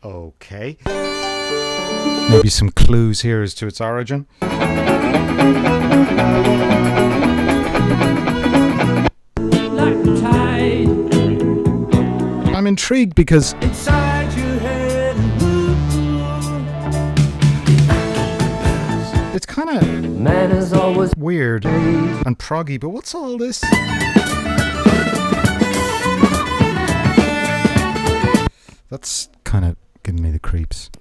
Okay. Maybe some clues here as to its origin. Like the tide I'm intrigued because inside your head. it's kind of Man is always weird and proggy, but what's all this? That's kind of giving me the creeps.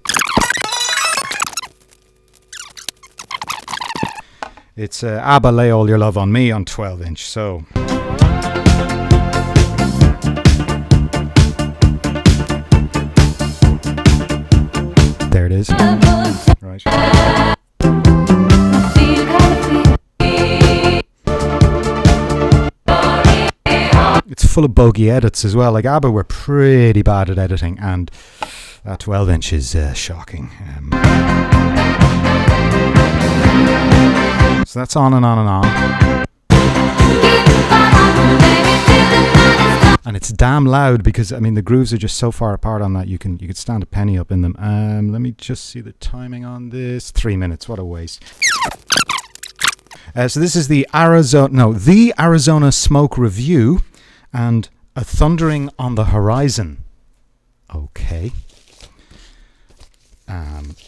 It's ABBA Lay All Your Love on Me on 12-inch, so there it is. Right. It's full of bogey edits as well. Like ABBA were pretty bad at editing, and that 12-inch is shocking. So that's on and on and on. And it's damn loud because, I mean, the grooves are just so far apart on that you could stand a penny up in them. Let me just see the timing on this. 3 minutes. What a waste. So this is the Arizona Smoke Review and A Thundering on the Horizon. Okay.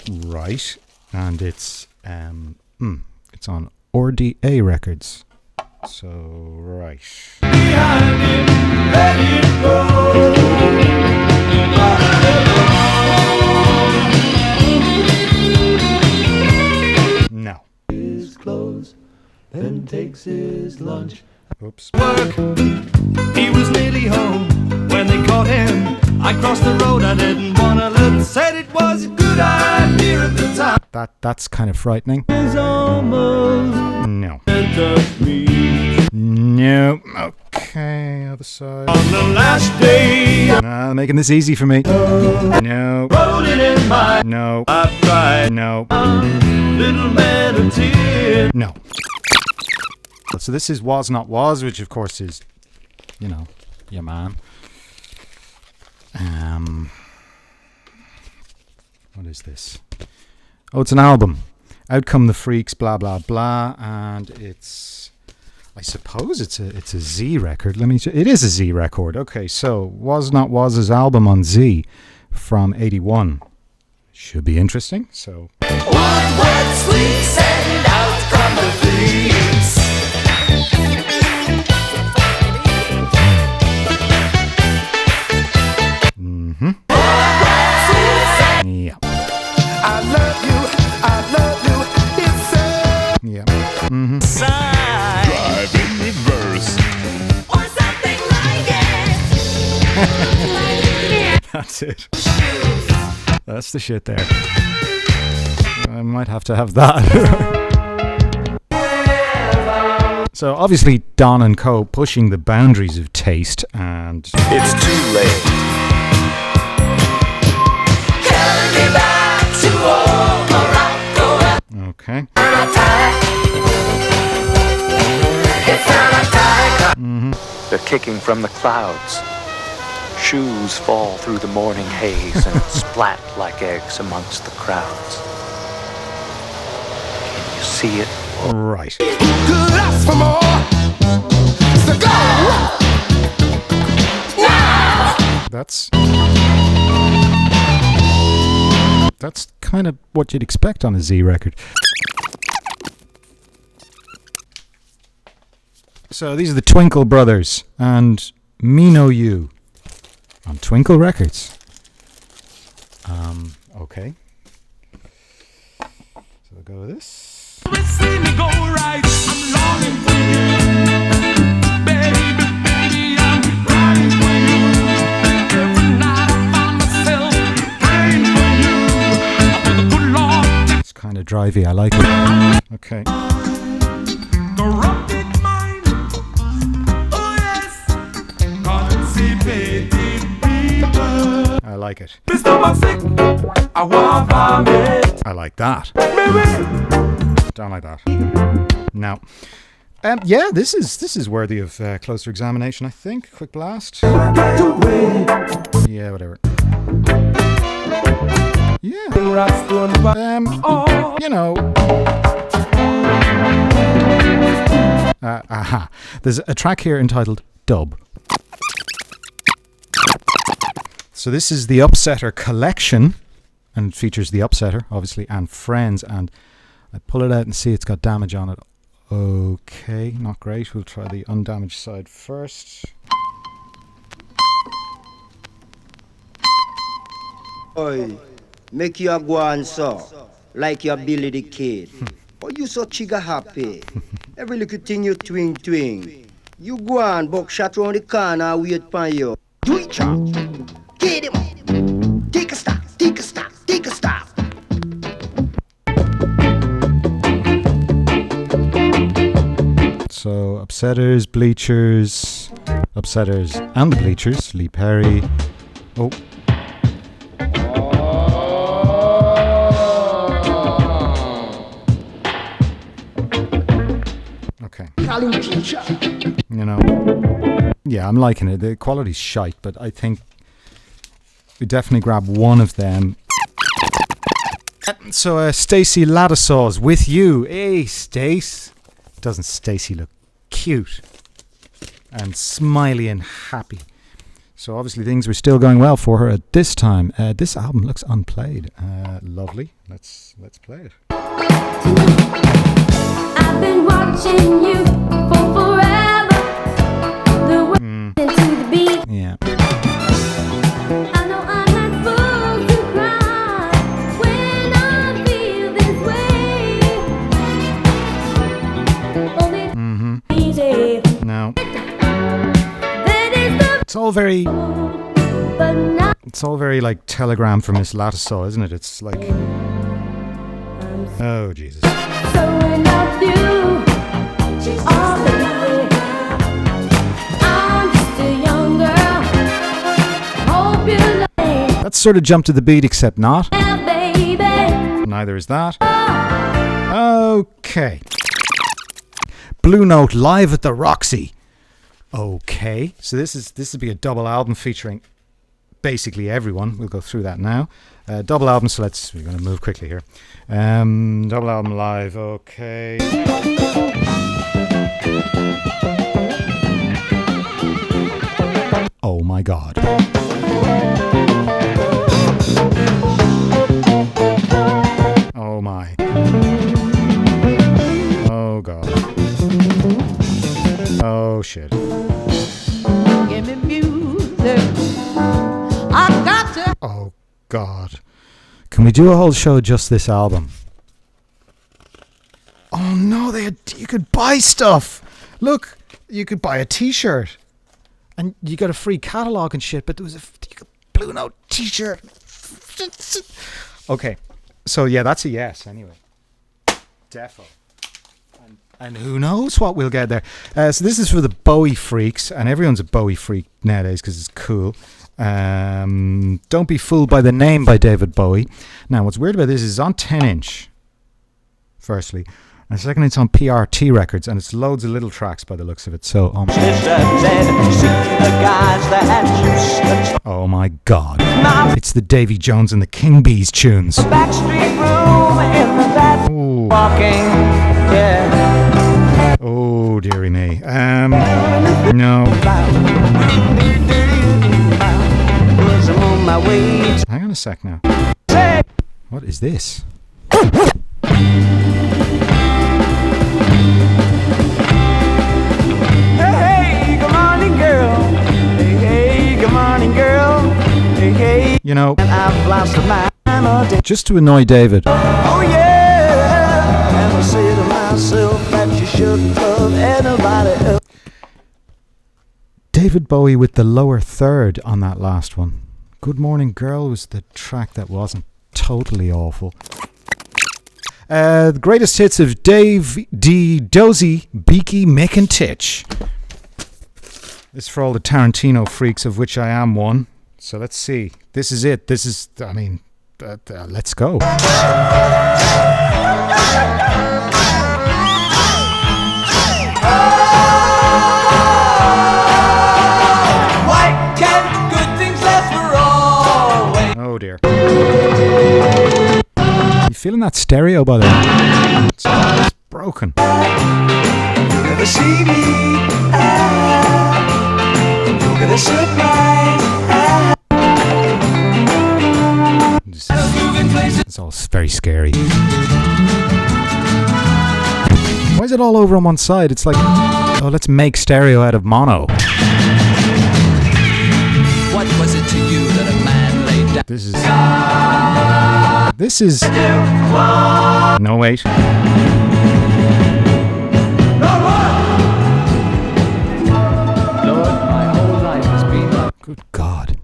Right. And it's on RDA Records. So, right. No. His clothes, then takes his lunch. Oops. Work, he was nearly home when they caught him. I crossed the road, I didn't wanna look. Said it was a good idea at the time. That's kind of frightening. It's almost No. end of me. No. Okay, other side. On the last day, Nah, making this easy for me. No. rolling in my, No. I cried. No. Little man of tears. No. So this is Was Not Was, which of course is, Yeah, man. What is this? Oh, it's an album. Out Come the Freaks, blah blah blah, and it's, I suppose it's a Z record. It is a Z record. Okay, so Was Not Was's album on Z from '81 should be interesting. So. What sweets and out come the freaks. Yeah. I love you, it's so. Yeah. Drive in reverse. Or something like it. That's it. That's the shit there. I might have to have that. So obviously Don and Co pushing the boundaries of taste, and It's too late. Carry me back to old Morocco. okay. It's an attack. They're kicking from the clouds. Shoes fall through the morning haze and splat like eggs amongst the crowds. Can you see it? Right. Could ask for more. So go now. That's kind of what you'd expect on a Z record. So these are the Twinkle Brothers and Me Know You on Twinkle Records. Okay. So we'll go with this. See me go right, I'm longing for you. Baby, baby, I'm crying for you. Every night I find myself praying for you. For the good Lord, It's kind of drivey. I like it. Okay. corrupted mind. Oh yes, constipated people. I like it. Mr. Music, I want vomit. I like that. Baby. Don't like that. No. Yeah, this is worthy of closer examination, I think. Quick blast. Yeah, whatever. Yeah. You know. There's a track here entitled Dub. So this is the Upsetter collection, and it features the Upsetter, obviously, and Friends, and I pull it out and see it's got damage on it. Okay, not great. We'll try the undamaged side first. Oi, make you go on so, like your Billy the Kid. Oh, you so chigga happy. Every little thing you twing. You go on, buckshot round the corner and wait for you. Do it, chop. Get him. Take a stop. So, Upsetters, Bleachers, Upsetters and the Bleachers, Lee Perry. Oh. Okay. You know, yeah, I'm liking it. The quality's shite, but I think we definitely grab one of them. So, Stacey Lattisaw's With You. Hey, Stace. Doesn't Stacey look cute and smiley and happy? So obviously things were still going well for her at this time. This album looks unplayed. Lovely. Let's play it. I've been watching you for forever. The way into the beat. Yeah. I know I'm not supposed to cry when I feel this way. Only easy. No. That is the It's all very but not It's all very like Telegram from Miss Lattisaw, isn't it? It's like, oh Jesus. so in love with you. Oh, baby. I'm just a young girl. Hope you love me, That's sort of Jump to the Beat, except not. baby. Neither is that. Okay. Blue Note live at the Roxy. Okay, so this would be a double album featuring basically everyone. We'll go through that now. Double album, so we're going to move quickly here. Double album live, okay. Oh my God. Oh my. Oh God. Oh shit. Give me music. I got to. Oh God. Can we do a whole show just this album? Oh no, you could buy stuff. Look, you could buy a t-shirt. And you got a free catalogue and shit, but there was a Blue Note t-shirt. Okay. So yeah, that's a yes anyway. Defo. And who knows what we'll get there. So this is for the Bowie freaks, and everyone's a Bowie freak nowadays because it's cool. Don't Be Fooled by the Name by David Bowie. Now, what's weird about this is it's on 10-inch, firstly. And second, it's on PRT Records, and it's loads of little tracks by the looks of it. So, oh my God. It's the Davy Jones and the King Bees tunes. Ooh. Oh, dearie me. No. Hang on a sec now. What is this? Hey, good morning, girl. Hey, good morning, girl. Hey, You know, and I've lost my mind. just to annoy David, Oh yeah, and I say to myself that you should love anybody else. David Bowie with the lower third on that last one. Good Morning Girl was the track that wasn't totally awful. The greatest hits of Dave D. Dozy, Beaky, Mick and Titch. This is for all the Tarantino freaks, of which I am one. So let's see. This is it. This is, let's go. Why can't good things last for always? Oh dear. You feeling that stereo, by the way? It's broken. Never see me. You're gonna surprise. It's all very scary. Why is it all over on one side? It's like, oh, let's make stereo out of mono. What was it to you that a man laid down? This is. No, wait. Lord, my whole life has been like. Good God.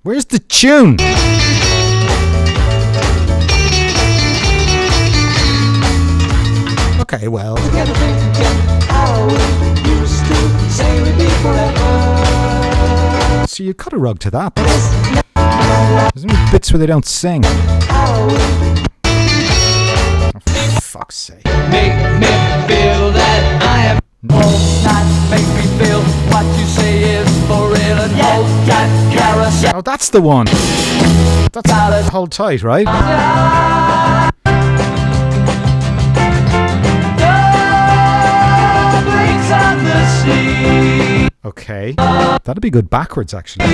Where's the tune? Okay, well. So you cut a rug to that. There's only bits where they don't sing. Oh, for fuck's sake. Make me feel that I am. All night, make me feel what you say is for real and hold that carousel. Oh, that's the one. That's Hold Tight, right? Okay. That'd be good backwards, actually.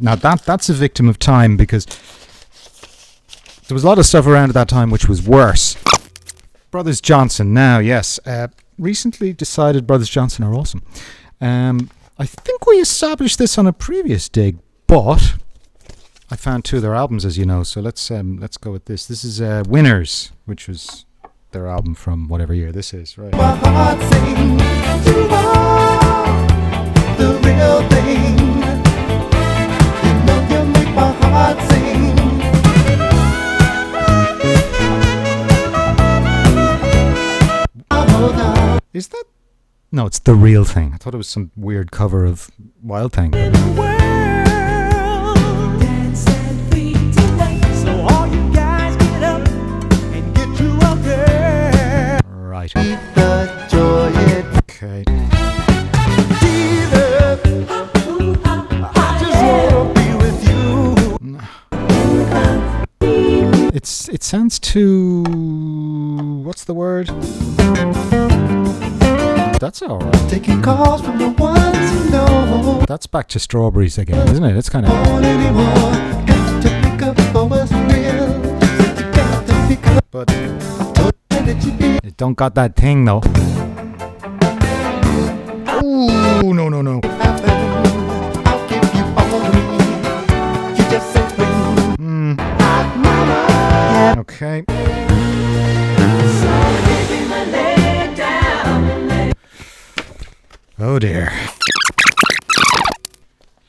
Now that's a victim of time, because there was a lot of stuff around at that time which was worse. Brothers Johnson. Now, yes, recently decided Brothers Johnson are awesome. I think we established this on a previous dig, but I found two of their albums, as you know. So let's go with this. This is Winners, which was their album from whatever year this is, right? My heart sings you are the real thing. You know you make my heart sing. Is that No, it's The Real Thing. I thought it was some weird cover of Wild Thing. Right. Okay. It sounds too... What's the word? That's alright. Taking calls from the ones you know. That's back to Strawberries again, isn't it? It's kind of... But it don't got that thing though. Ooh, no, no, no. Okay. Oh dear.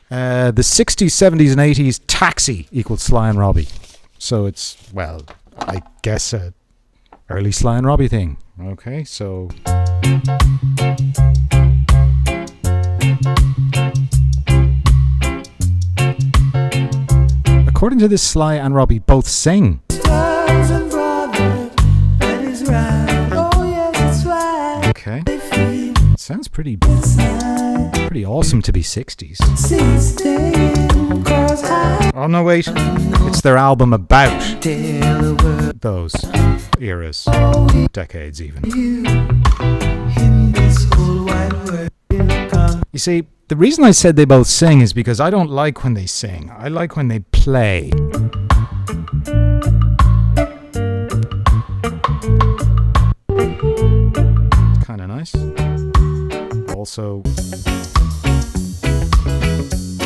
The 60s, 70s, and 80s Taxi equals Sly and Robbie. So it's, well, I guess a early Sly and Robbie thing. Okay, so... According to this, Sly and Robbie both sing. Okay. Sounds pretty awesome to be 60s. Oh no, wait. It's their album about those eras, decades even. You see, the reason I said they both sing is because I don't like when they sing. I like when they play. Kind of nice. Also...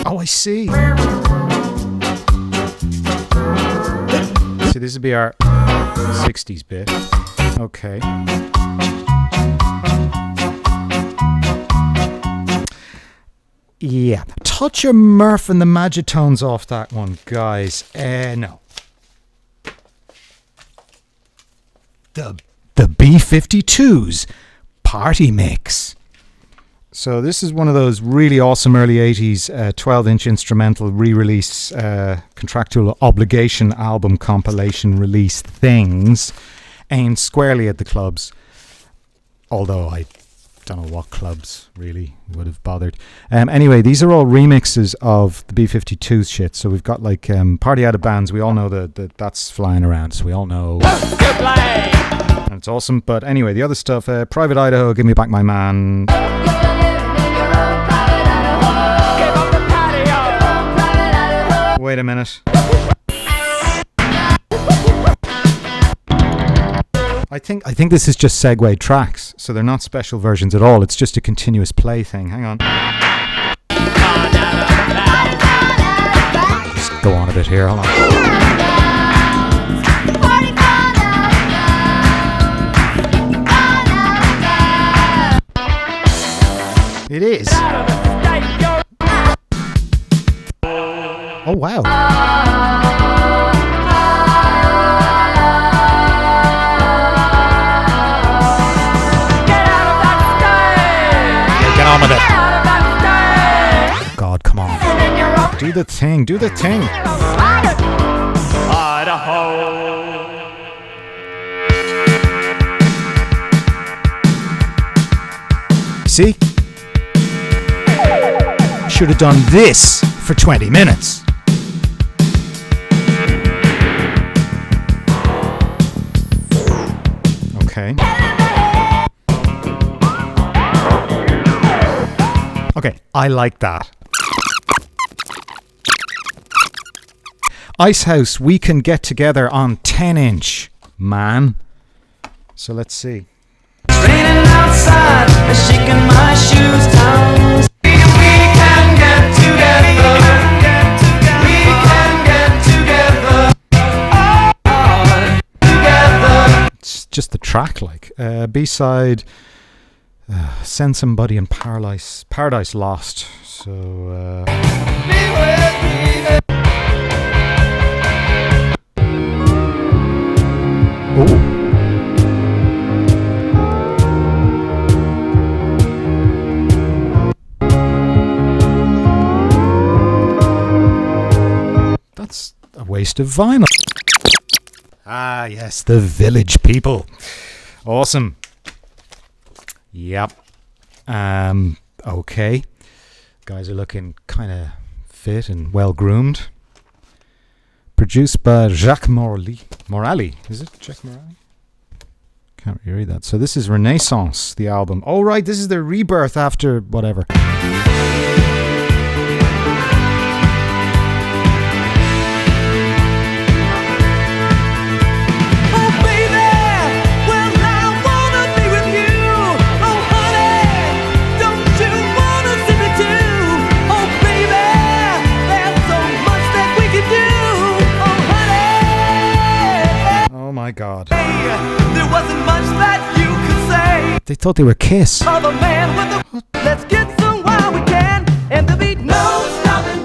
Oh, I see. See, this would be our 60s bit. Okay. Yeah. Touch your Murph and the Magitones off that one, guys. No. The B-52s party mix. So this is one of those really awesome early 80s 12-inch instrumental re-release contractual obligation album compilation release things aimed squarely at the clubs. Although I don't know what clubs really would have bothered. Anyway, these are all remixes of the B-52s shit. So we've got like Party Out of Bands. We all know that's flying around. So we all know. And it's awesome. But anyway, the other stuff, Private Idaho, Give Me Back My Man. Wait a minute. I think this is just segue tracks, so they're not special versions at all. It's just a continuous play thing. Hang on. Just go on a bit here. Hold on. It is. Oh wow. Get on with it. God, come on. Do the thing, do the thing. See? Should have done this for 20 minutes. Okay. Okay, I like that. Icehouse, We Can Get Together on 10-inch, man. So let's see. Raining outside, shaking my shoes down. We can get together. We can get together. It's just the track, like. B-side, Send Somebody in Paradise Lost. So, first of vinyl. Ah, yes, the Village People. Awesome. Yep. Okay. Guys are looking kind of fit and well groomed. Produced by Jacques Morali. Is it Jacques Morali? Can't really read that. So this is Renaissance, the album. Oh, right, this is their rebirth after whatever. My God. There wasn't much that you could say. They thought they were Kiss. Let's get some while we can. And there'll be no stopping.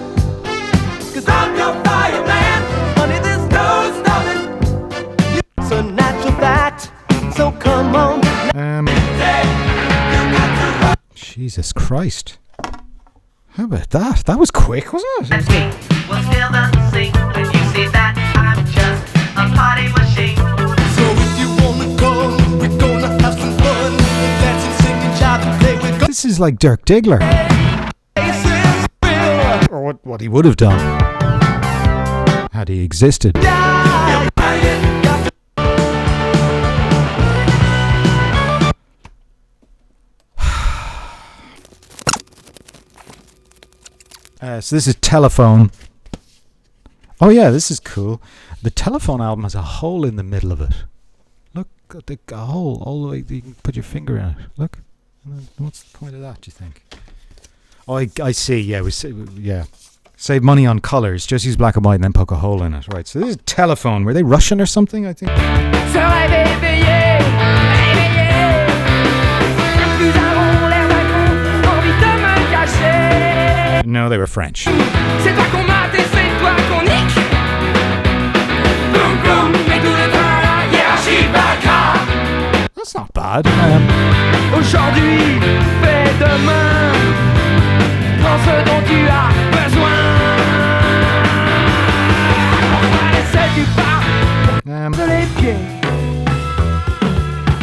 Cause I'm your fireman. Honey, there's no stopping. It's a natural fact. So come on. Jesus Christ. How about that? That was quick, wasn't it? And we will still the sing. When you see that, I'm just a party machine. So if you wanna come, we're gonna have some fun. Dancing, singing, jiving, play with This is like Dirk Diggler. Or what he would have done had he existed. So this is Telephone. Oh yeah, this is cool. The Telephone album has a hole in the middle of it. Look at the hole all the way. You can put your finger in it. Look. What's the point of that, do you think? Oh, I see. Yeah, yeah. Save money on colours. Just use black and white and then poke a hole in it. Right. So this is Telephone. Were they Russian or something? I think. No, they were French. That's not bad. Aujourd'hui, fais demain. Prends ce dont tu as besoin. Essaie du pas. Les pieds.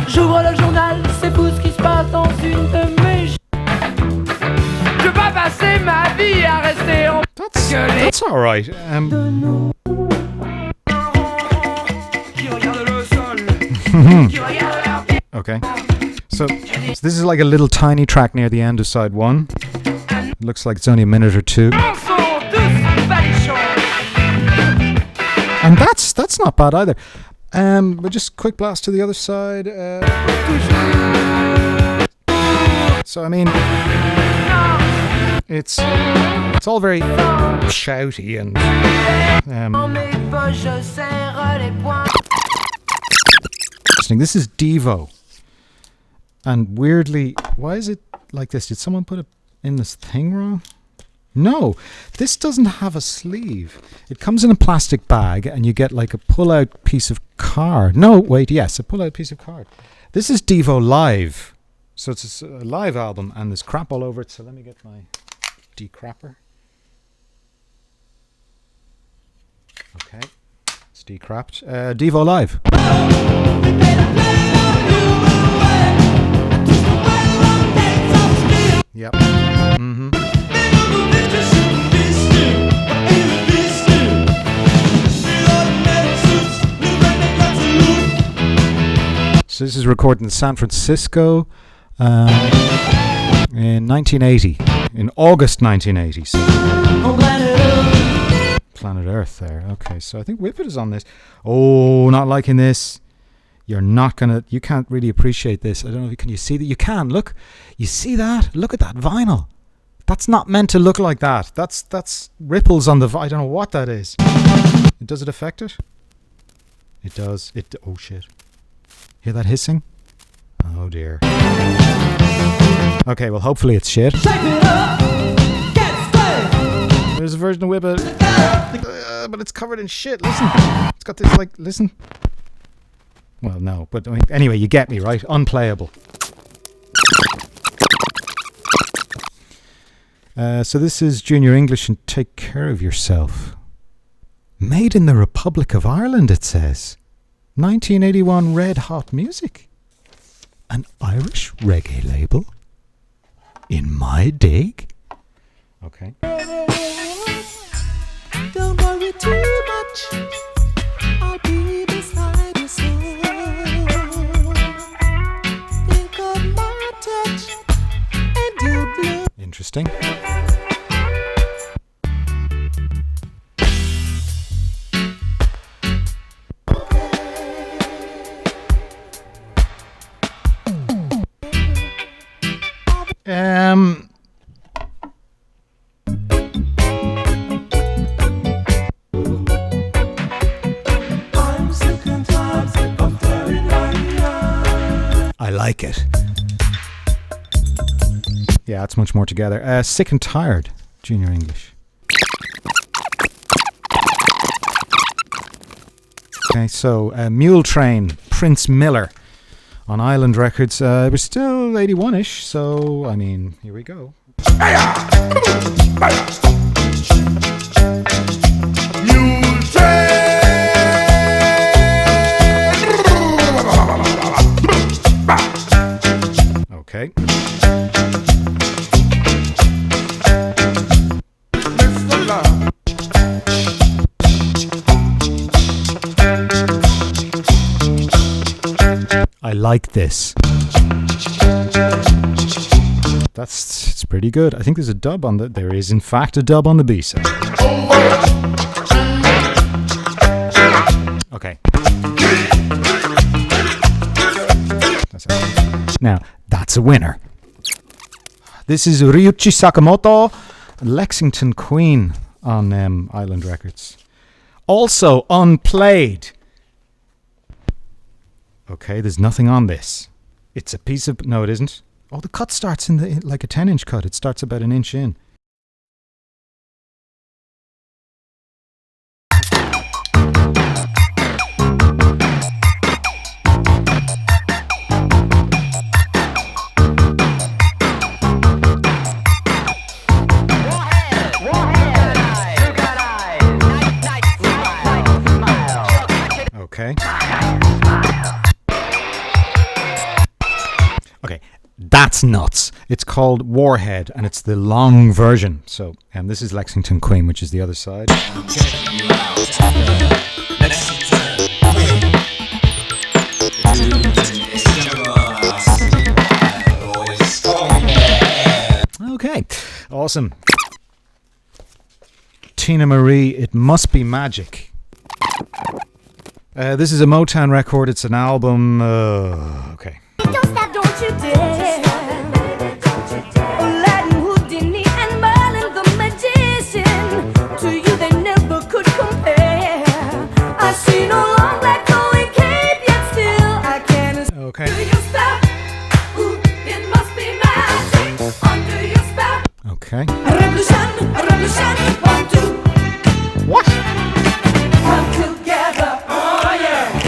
J'ouvre le journal, c'est fou ce qui se passe dans une de mes. Je vais pas passer ma vie à rester en. That's all right. Okay. So this is like a little tiny track near the end of side one. It looks like it's only a minute or two. And that's not bad either. But just quick blast to the other side. So I mean, it's all very shouty and this is Devo. And weirdly, why is it like this? Did someone put it in this thing wrong? No, this doesn't have a sleeve. It comes in a plastic bag and you get like a pull-out piece of card. No, wait, yes, a pull-out piece of card. This is Devo Live. So it's a live album and there's crap all over it. So let me get my decrapper. Okay, it's decrapped. Devo Live. Yep. Mm-hmm. So this is recorded in San Francisco in 1980, in August 1980. So Planet Earth there. Okay, so I think Whippet is on this. Oh, not liking this. You're not gonna. You can't really appreciate this. I don't know if can you see that. You can look. You see that? Look at that vinyl. That's not meant to look like that. That's ripples on the. I don't know what that is. Does it affect it? It does. Oh shit. Hear that hissing? Oh dear. Okay, well hopefully it's shit. There's a version of Whippet, but it's covered in shit. Listen, it's got this like. Listen. Well, no, but anyway, you get me, right? Unplayable. So this is Junior English and Take Care of Yourself. Made in the Republic of Ireland, it says. 1981 Red Hot Music. An Irish reggae label. In my dig. Okay. Don't worry too much. I'll be beside you soon. Think of my touch and do blue. Interesting. I like it. Yeah, it's much more together. Sick and Tired, Junior English. Okay, so Mule Train, Prince Miller on Island Records. We're still 81-ish, so, I mean, here we go. Mule train. Okay. Mr. Love. I like this. It's pretty good. I think there's a dub on the. There is in fact a dub on the B side. Okay. That's it. Now that's a winner. This is Riuichi Sakamoto, Lexington Queen on Island Records. Also unplayed. Okay, there's nothing on this. It's a piece of... No, it isn't. Oh, the cut starts in like a 10-inch cut. It starts about an inch in. Okay. Okay, that's nuts. It's called Warhead, and it's the long version. So, this is Lexington Queen, which is the other side. Okay, awesome. Teena Marie, It Must Be Magic. This is a Motown record. It's an album. Okay. Don't stop, don't you dare. Aladdin, Houdini, and Merlin the magician. To you they never could compare. I see no long black going cape, yet still I can't. Okay. Under your spell, ooh, it must be magic. Under your spell. Okay. A revolution, 1, 2. What? Come together, oh yeah.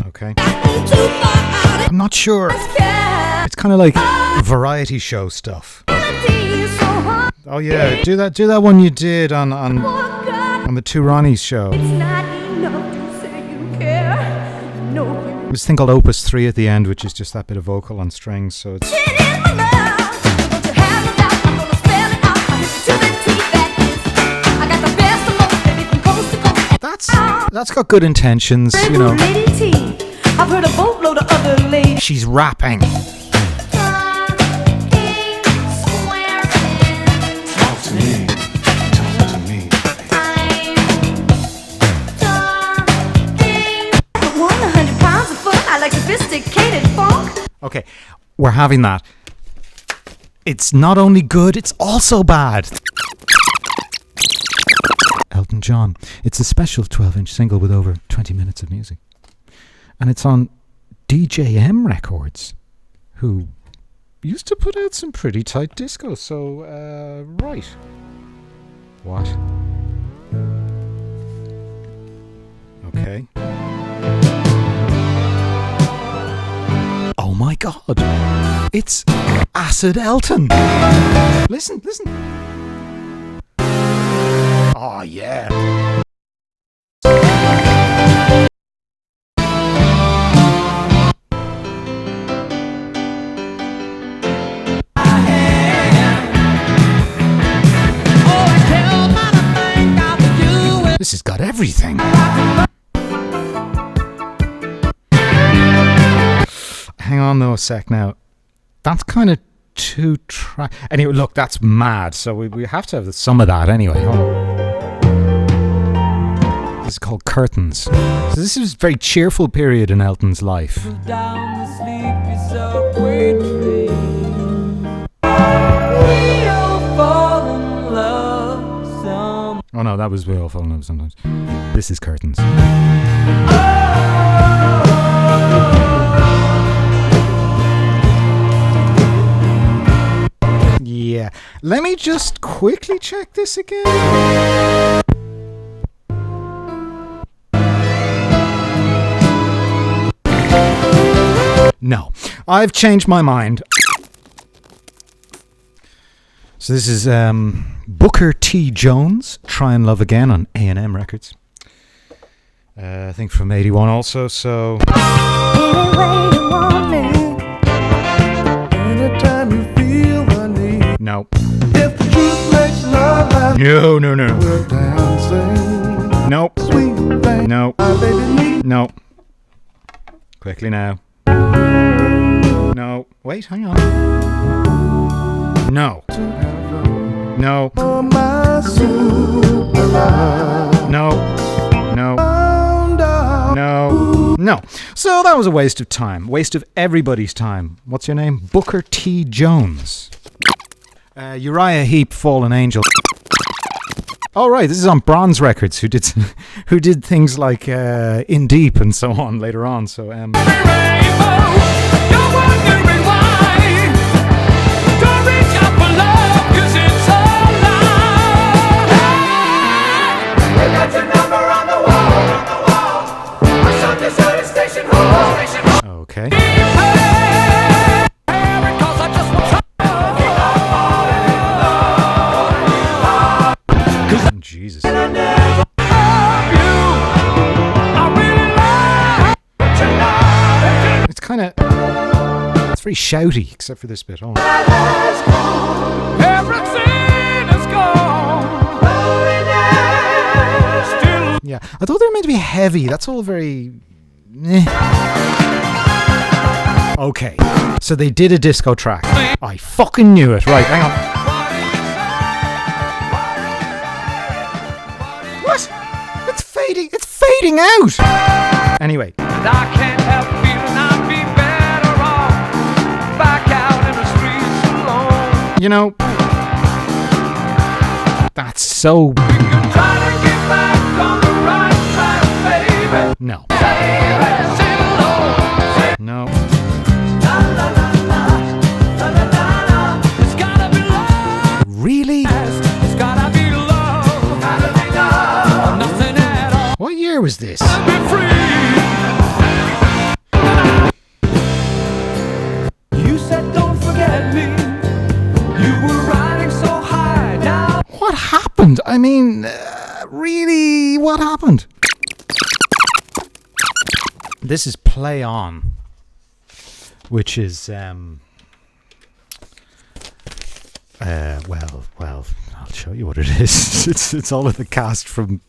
Okay. Too far out I'm not sure. of care. It's kind of like variety show stuff. Melody so hard, Oh yeah, do that one you did on God. the Two Ronnies show. It's not enough to say you care. No, you There's a thing called Opus 3 at the end, which is just that bit of vocal on strings. So it's shit in my mouth. Don't you have no doubt I'm gonna spell it out. I hit you to the teeth, that is. I got the best of most, baby, from coast to coast. that's got good intentions, you know. Lady T. I've heard a boatload of other ladies. She's rapping. Sophisticated funk. Okay, we're having that. It's not only good, it's also bad. Elton John. It's a special 12-inch single with over 20 minutes of music. And it's on DJM Records, who used to put out some pretty tight disco. So, right. What? Okay. Oh my God. It's Acid Elton. Listen. Oh, yeah. This has got everything. Hang on though a sec now. That's kind of two track. Anyway, look, that's mad. So we have to have some of that anyway. Hold on. This is called Curtains. So this is a very cheerful period in Elton's life. Down the sleepy subway train. We all fall in love some. Oh no, that was We All Fall in Love Sometimes. This is Curtains. Yeah. Let me just quickly check this again. No. I've changed my mind. So this is Booker T. Jones, Try and Love Again on A&M Records. I think from 81 also, so... Anytime you feel the need. No. If the truth makes love last, No. we're dancing. Nope. Sweet thing, No. my baby needs. No. Quickly now. No. Wait, hang on. No. No. Oh, my superlove. No. No. Calm down. No. No. So that was a waste of time. Waste of everybody's time. What's your name? Booker T. Jones. Uriah Heep, Fallen Angel. Oh right, this is on Bronze Records, who did things like In Deep and so on later on. So okay. Jesus. It's kind of... It's very shouty, except for this bit. Oh. Yeah, I thought they were meant to be heavy. That's all very... Okay, so they did a disco track. I fucking knew it. Right, hang on. What? It's fading out. Anyway. I can't help feeling I'd be better off back out in the streets alone. You know, that's so... We can try to get back on the right track, baby. No. Baby, say hello. No. La la la la, la la la la. It's gotta be love. Really? It's gotta be love. Gotta be love. Nothing at all. What year was this? Be free. You said don't forget me. You were riding so high now. What happened? I mean, really, what happened? This is Play On, which is, well, I'll show you what it is. It's all of the cast from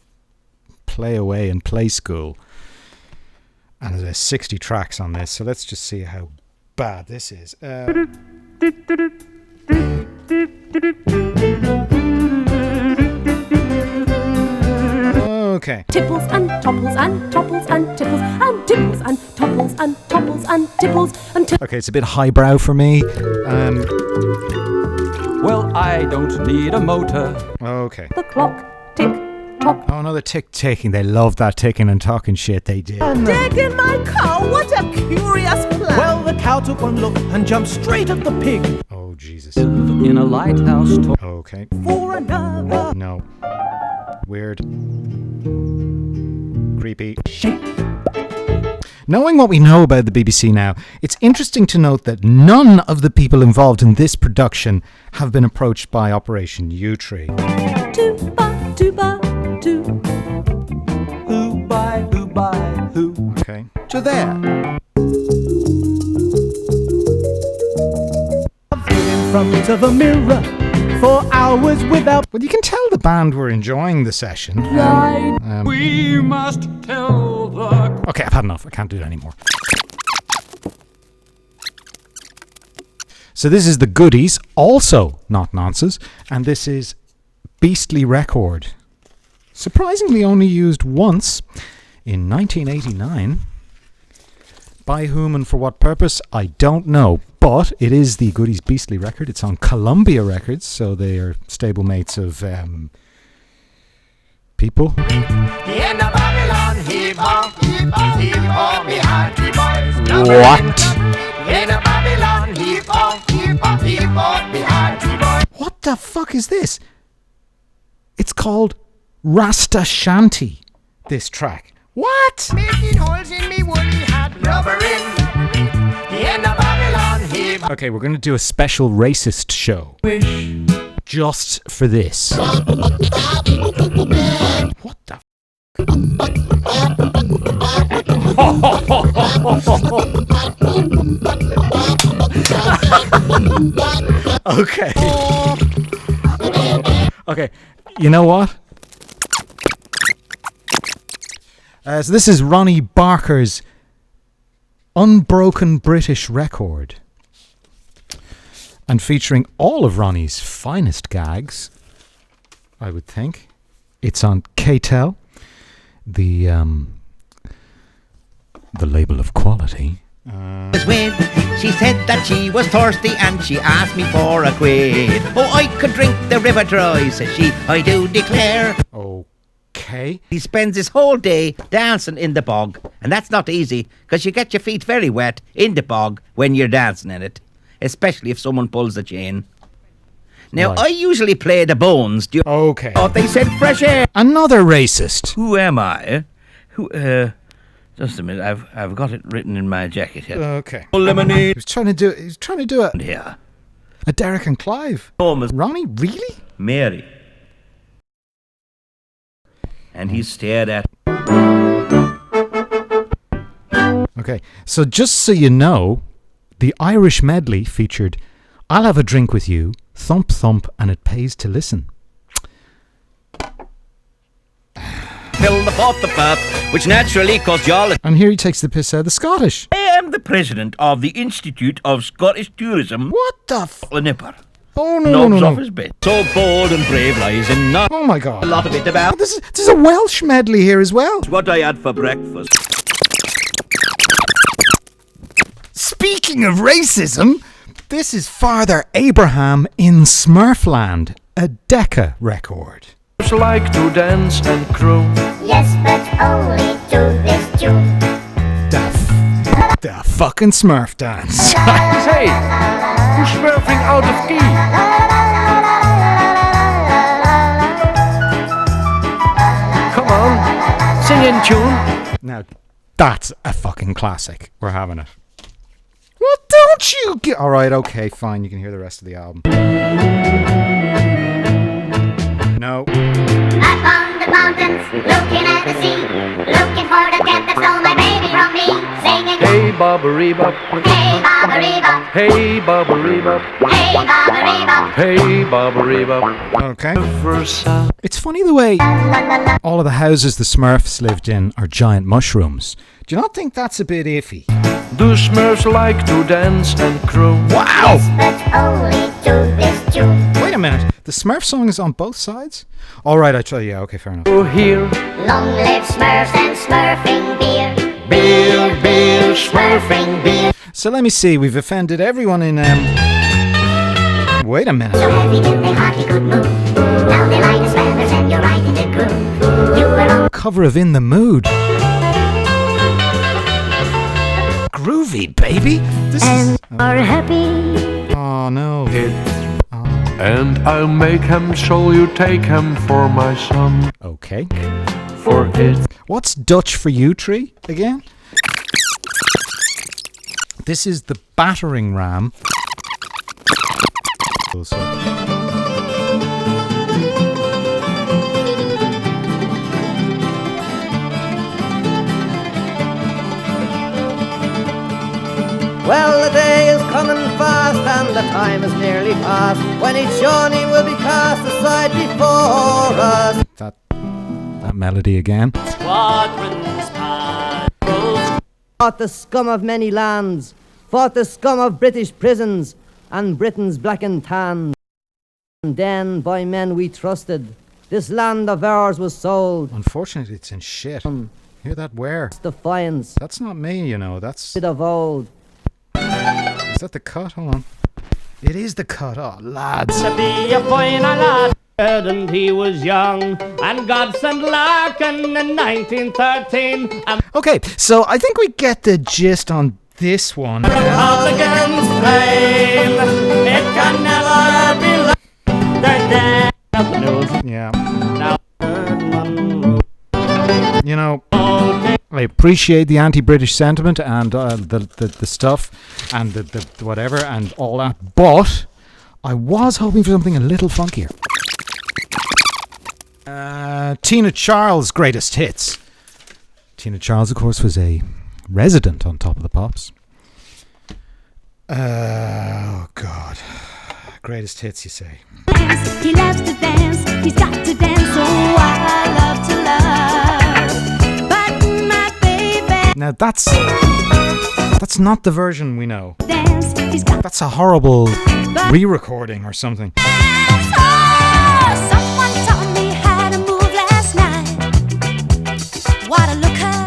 Play Away and Play School. And there's 60 tracks on this, so let's just see how bad this is. Okay. Tipples and topples and topples and tipples and tipples and topples and topples and tipples and tipples. Okay, it's a bit highbrow for me. Well, I don't need a motor. Okay. The clock tick tock. Oh, another ticking. They love that ticking and talking shit. They did. Diggin, my cow, what a curious plan. Well, the cow took one look and jumped straight at the pig. Oh, Jesus. In a lighthouse. Okay. For another No. Weird. Creepy. Knowing what we know about the BBC now, it's interesting to note that none of the people involved in this production have been approached by Operation U-Tree. 2 bucks tuba, tu. Who by who? Okay. To there. In front of a mirror for hours without Well, you can tell the band were enjoying the session. light. We must tell the Okay, I've had enough. I can't do it anymore. So this is the Goodies, also not nonsense, and this is Beastly Record. Surprisingly only used once in 1989. By whom and for what purpose, I don't know. But it is the Goodies Beastly Record. It's on Columbia Records, so they are stablemates of people. In the Babylon, hip-hop, hip-hop, behind the boys. What? In the Babylon, hip-hop, hip-hop, behind the boys. What the fuck is this? It's called Rasta Shanty, this track. What? Making holes in me woolly hat, rubber in the Babylon, hip-hop. Okay, we're going to do a special racist show. Just for this. What the Okay. Okay, you know what? So this is Ronnie Barker's Unbroken British Record. And featuring all of Ronnie's finest gags, I would think. It's on KTEL, the label of quality. When she said that she was thirsty and she asked me for a quid. Oh, I could drink the river dry, says she, I do declare. Okay. He spends his whole day dancing in the bog, and that's not easy, because you get your feet very wet in the bog when you're dancing in it, especially if someone pulls the chain. Now, Right. I usually play the bones. Okay. Oh, they said fresh air. Another racist. Who am I? Just a minute, I've got it written in my jacket here. Okay. Lemonade. He was trying to do a Here. Derek and Clive. Thomas. Ronnie, really? Mary. And he stared at. Okay. So just so you know, the Irish medley featured I'll Have a Drink With You, Thump Thump, and It Pays to Listen. Fill the pot, which naturally caused y'all. And here he takes the piss out of the Scottish. I am the president of the Institute of Scottish Tourism. What the f... A nipper. Oh, no, Knobs no, off no. his bed. So bold and brave lies in not Oh, my God. a lot of it about. This is a Welsh medley here as well. What I had for breakfast. Speaking of racism, this is Father Abraham in Smurfland, a Decca record. like to dance and croon. Yes, but only to this tune. The fucking Smurf dance. Say, who's smurfing out of key? Come on, sing in tune. Now, that's a fucking classic. We're having it. Well, don't you get... Alright, okay, fine. You can hear the rest of the album. No. Up on the mountains, looking at the sea, looking for the cat that stole my baby from me, singing. Hey, Baba-ree-bop. Hey, Baba-ree-bop. Hey, Baba-ree-bop. Hey, Baba-ree-bop. Hey, Baba-ree-bop. Okay. First sound. It's funny the way all of the houses the Smurfs lived in are giant mushrooms. Do you not think that's a bit iffy? Do Smurfs like to dance and croon? Wow! But only to this tune. Wait a minute. The Smurf song is on both sides? Alright, I tell you. Yeah, okay, fair enough. Oh, here. Long live Smurfs and smurfing beer. Beer, beer, smurfing beer. So let me see. We've offended everyone in... Wait a minute. So heavy in the hardly could move. Now they line the spanners and you're right in the groove. You were on Cover of In the Mood. Groovy, baby. This is... are happy. Oh, no. And I'll make him so you take him for my son. Okay. For it. What's Dutch for you, Tree, again? This is the battering ram. Well, the day is coming fast and the time is nearly past when each journey will be cast aside before us. That melody again. Fought the scum of many lands, fought the scum of British prisons and Britain's black and tan. And then by men we trusted, this land of ours was sold. Unfortunately, it's in shit. Hear that where? Defiance. That's not me, you know. That's... Of old. Is that the cut? Hold on. It is the cut. Oh, lads. To be a fine lad, and he was young, and God sent Larkin in 1913. Okay, so I think we get the gist on this one. Republicans claim it can never be like Yeah. You know, I appreciate the anti-British sentiment and the stuff and the whatever and all that, but I was hoping for something a little funkier. Tina Charles' greatest hits. Tina Charles, of course, was a resident on Top of the Pops. Oh, God. Greatest hits, you say. He loves to dance, he's got to dance, oh, I love to love. But my baby... Now, that's not the version we know. Dance, he's got That's a horrible re-recording or something. someone taught me how to move last night. What a looker.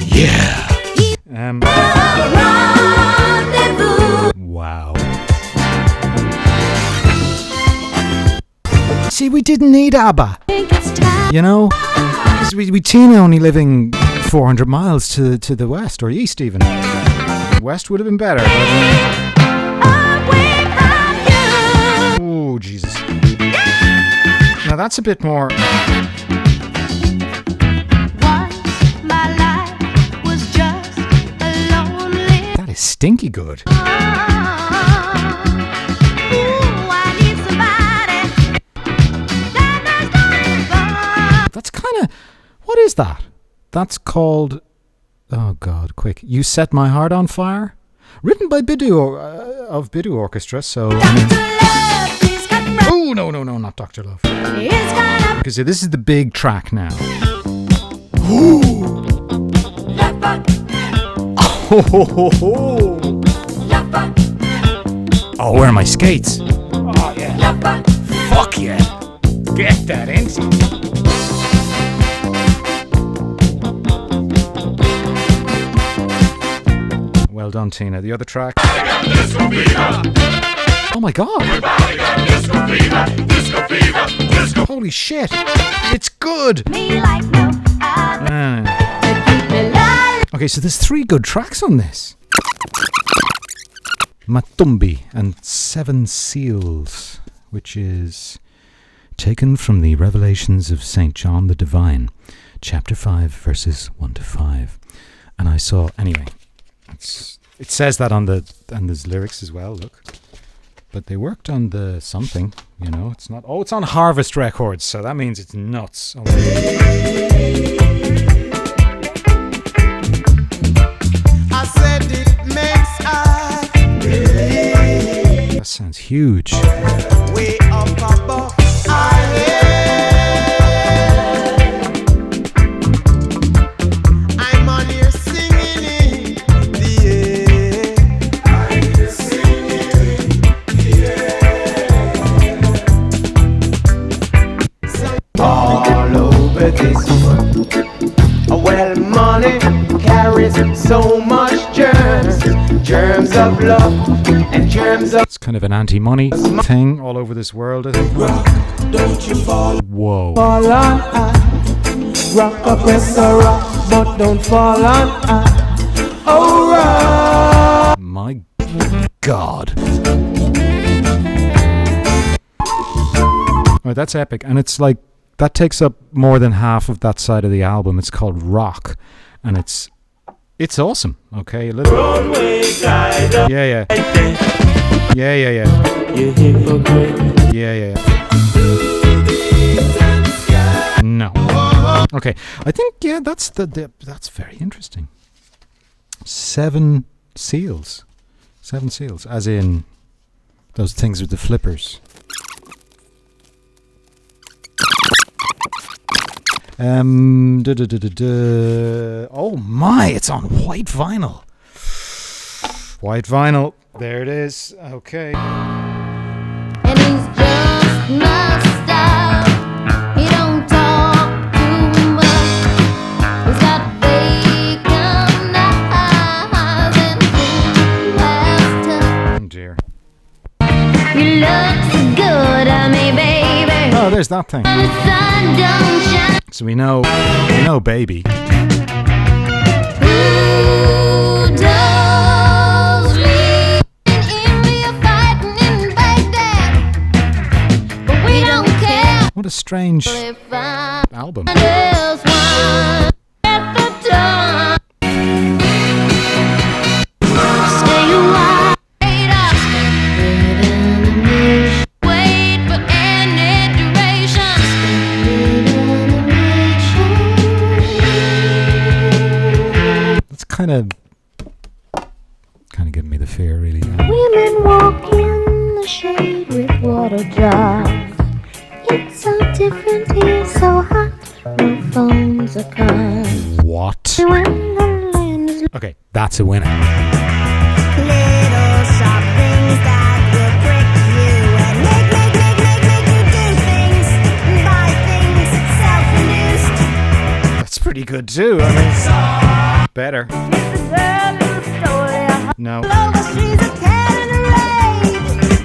Yeah. Rendezvous. Wow. See, we didn't need ABBA. You know? Because we Tina only living 400 miles to the west, or east even. West would have been better. Oh, Jesus. Now that's a bit more... That is stinky good. That's kind of... What is that? That's called... Oh, God, quick. You Set My Heart on Fire? Written by Biddu of Biddu Orchestra, so... Oh, no, not Dr. Love. Because this is the big track now. Oh, where are my skates? Oh, yeah. Fuck yeah. Get that into you. Well done, Tina. The other track. Oh my God. Holy shit. It's good. Okay, so there's 3 good tracks on this. Matumbi and 7 Seals, which is taken from the Revelations of St. John the Divine, chapter 5, verses 1 to 5. And I saw, anyway, it says that and there's lyrics as well, look. But they worked on the something, you know, it's not, it's on Harvest Records, so that means it's nuts. I said it makes That sounds huge. way up above. I'm on here singing in the air. I'm here singing in the air. All over this world. Well, money carries so much germs of love and germs of... It's kind of an anti-money thing all over this world, I think. Don't you fall. Whoa. Fall on I. Rock up, press a rock, but don't fall on I. Oh, rock. My God. Oh, that's epic. And it's like, that takes up more than half of that side of the album. It's called Rock. And it's awesome. Okay, a little... Yeah. You hypocrite. Yeah. No. Okay, I think that's that's very interesting. 7 Seals. 7 seals, as in those things with the flippers. Oh my, it's on white vinyl. White vinyl. There it is. Okay. And he's just my style. He don't talk too much. He's got vacant eyes and last touch. Oh dear. You look so good at me, baby. Oh, there's that thing. The sun don't shine. So we know baby. Who does leave in we are fighting in Baghdad? But we don't care. What a strange If I album. just want at the dawn. Stay wide up. Wait for any duration. That's kind of giving me the fear, really. Women walk in the shade with water drops. It's so different here, so hot. No phones or cars. What? When the land is Okay, that's a winner. little soft things that will prick you and make you do things and buy things self-induced. That's pretty good too. I mean, better. It's the girl in the story. No. Over she's a cat in a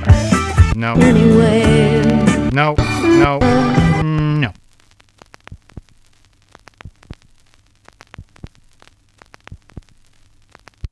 rage. No. Anyway. No. No.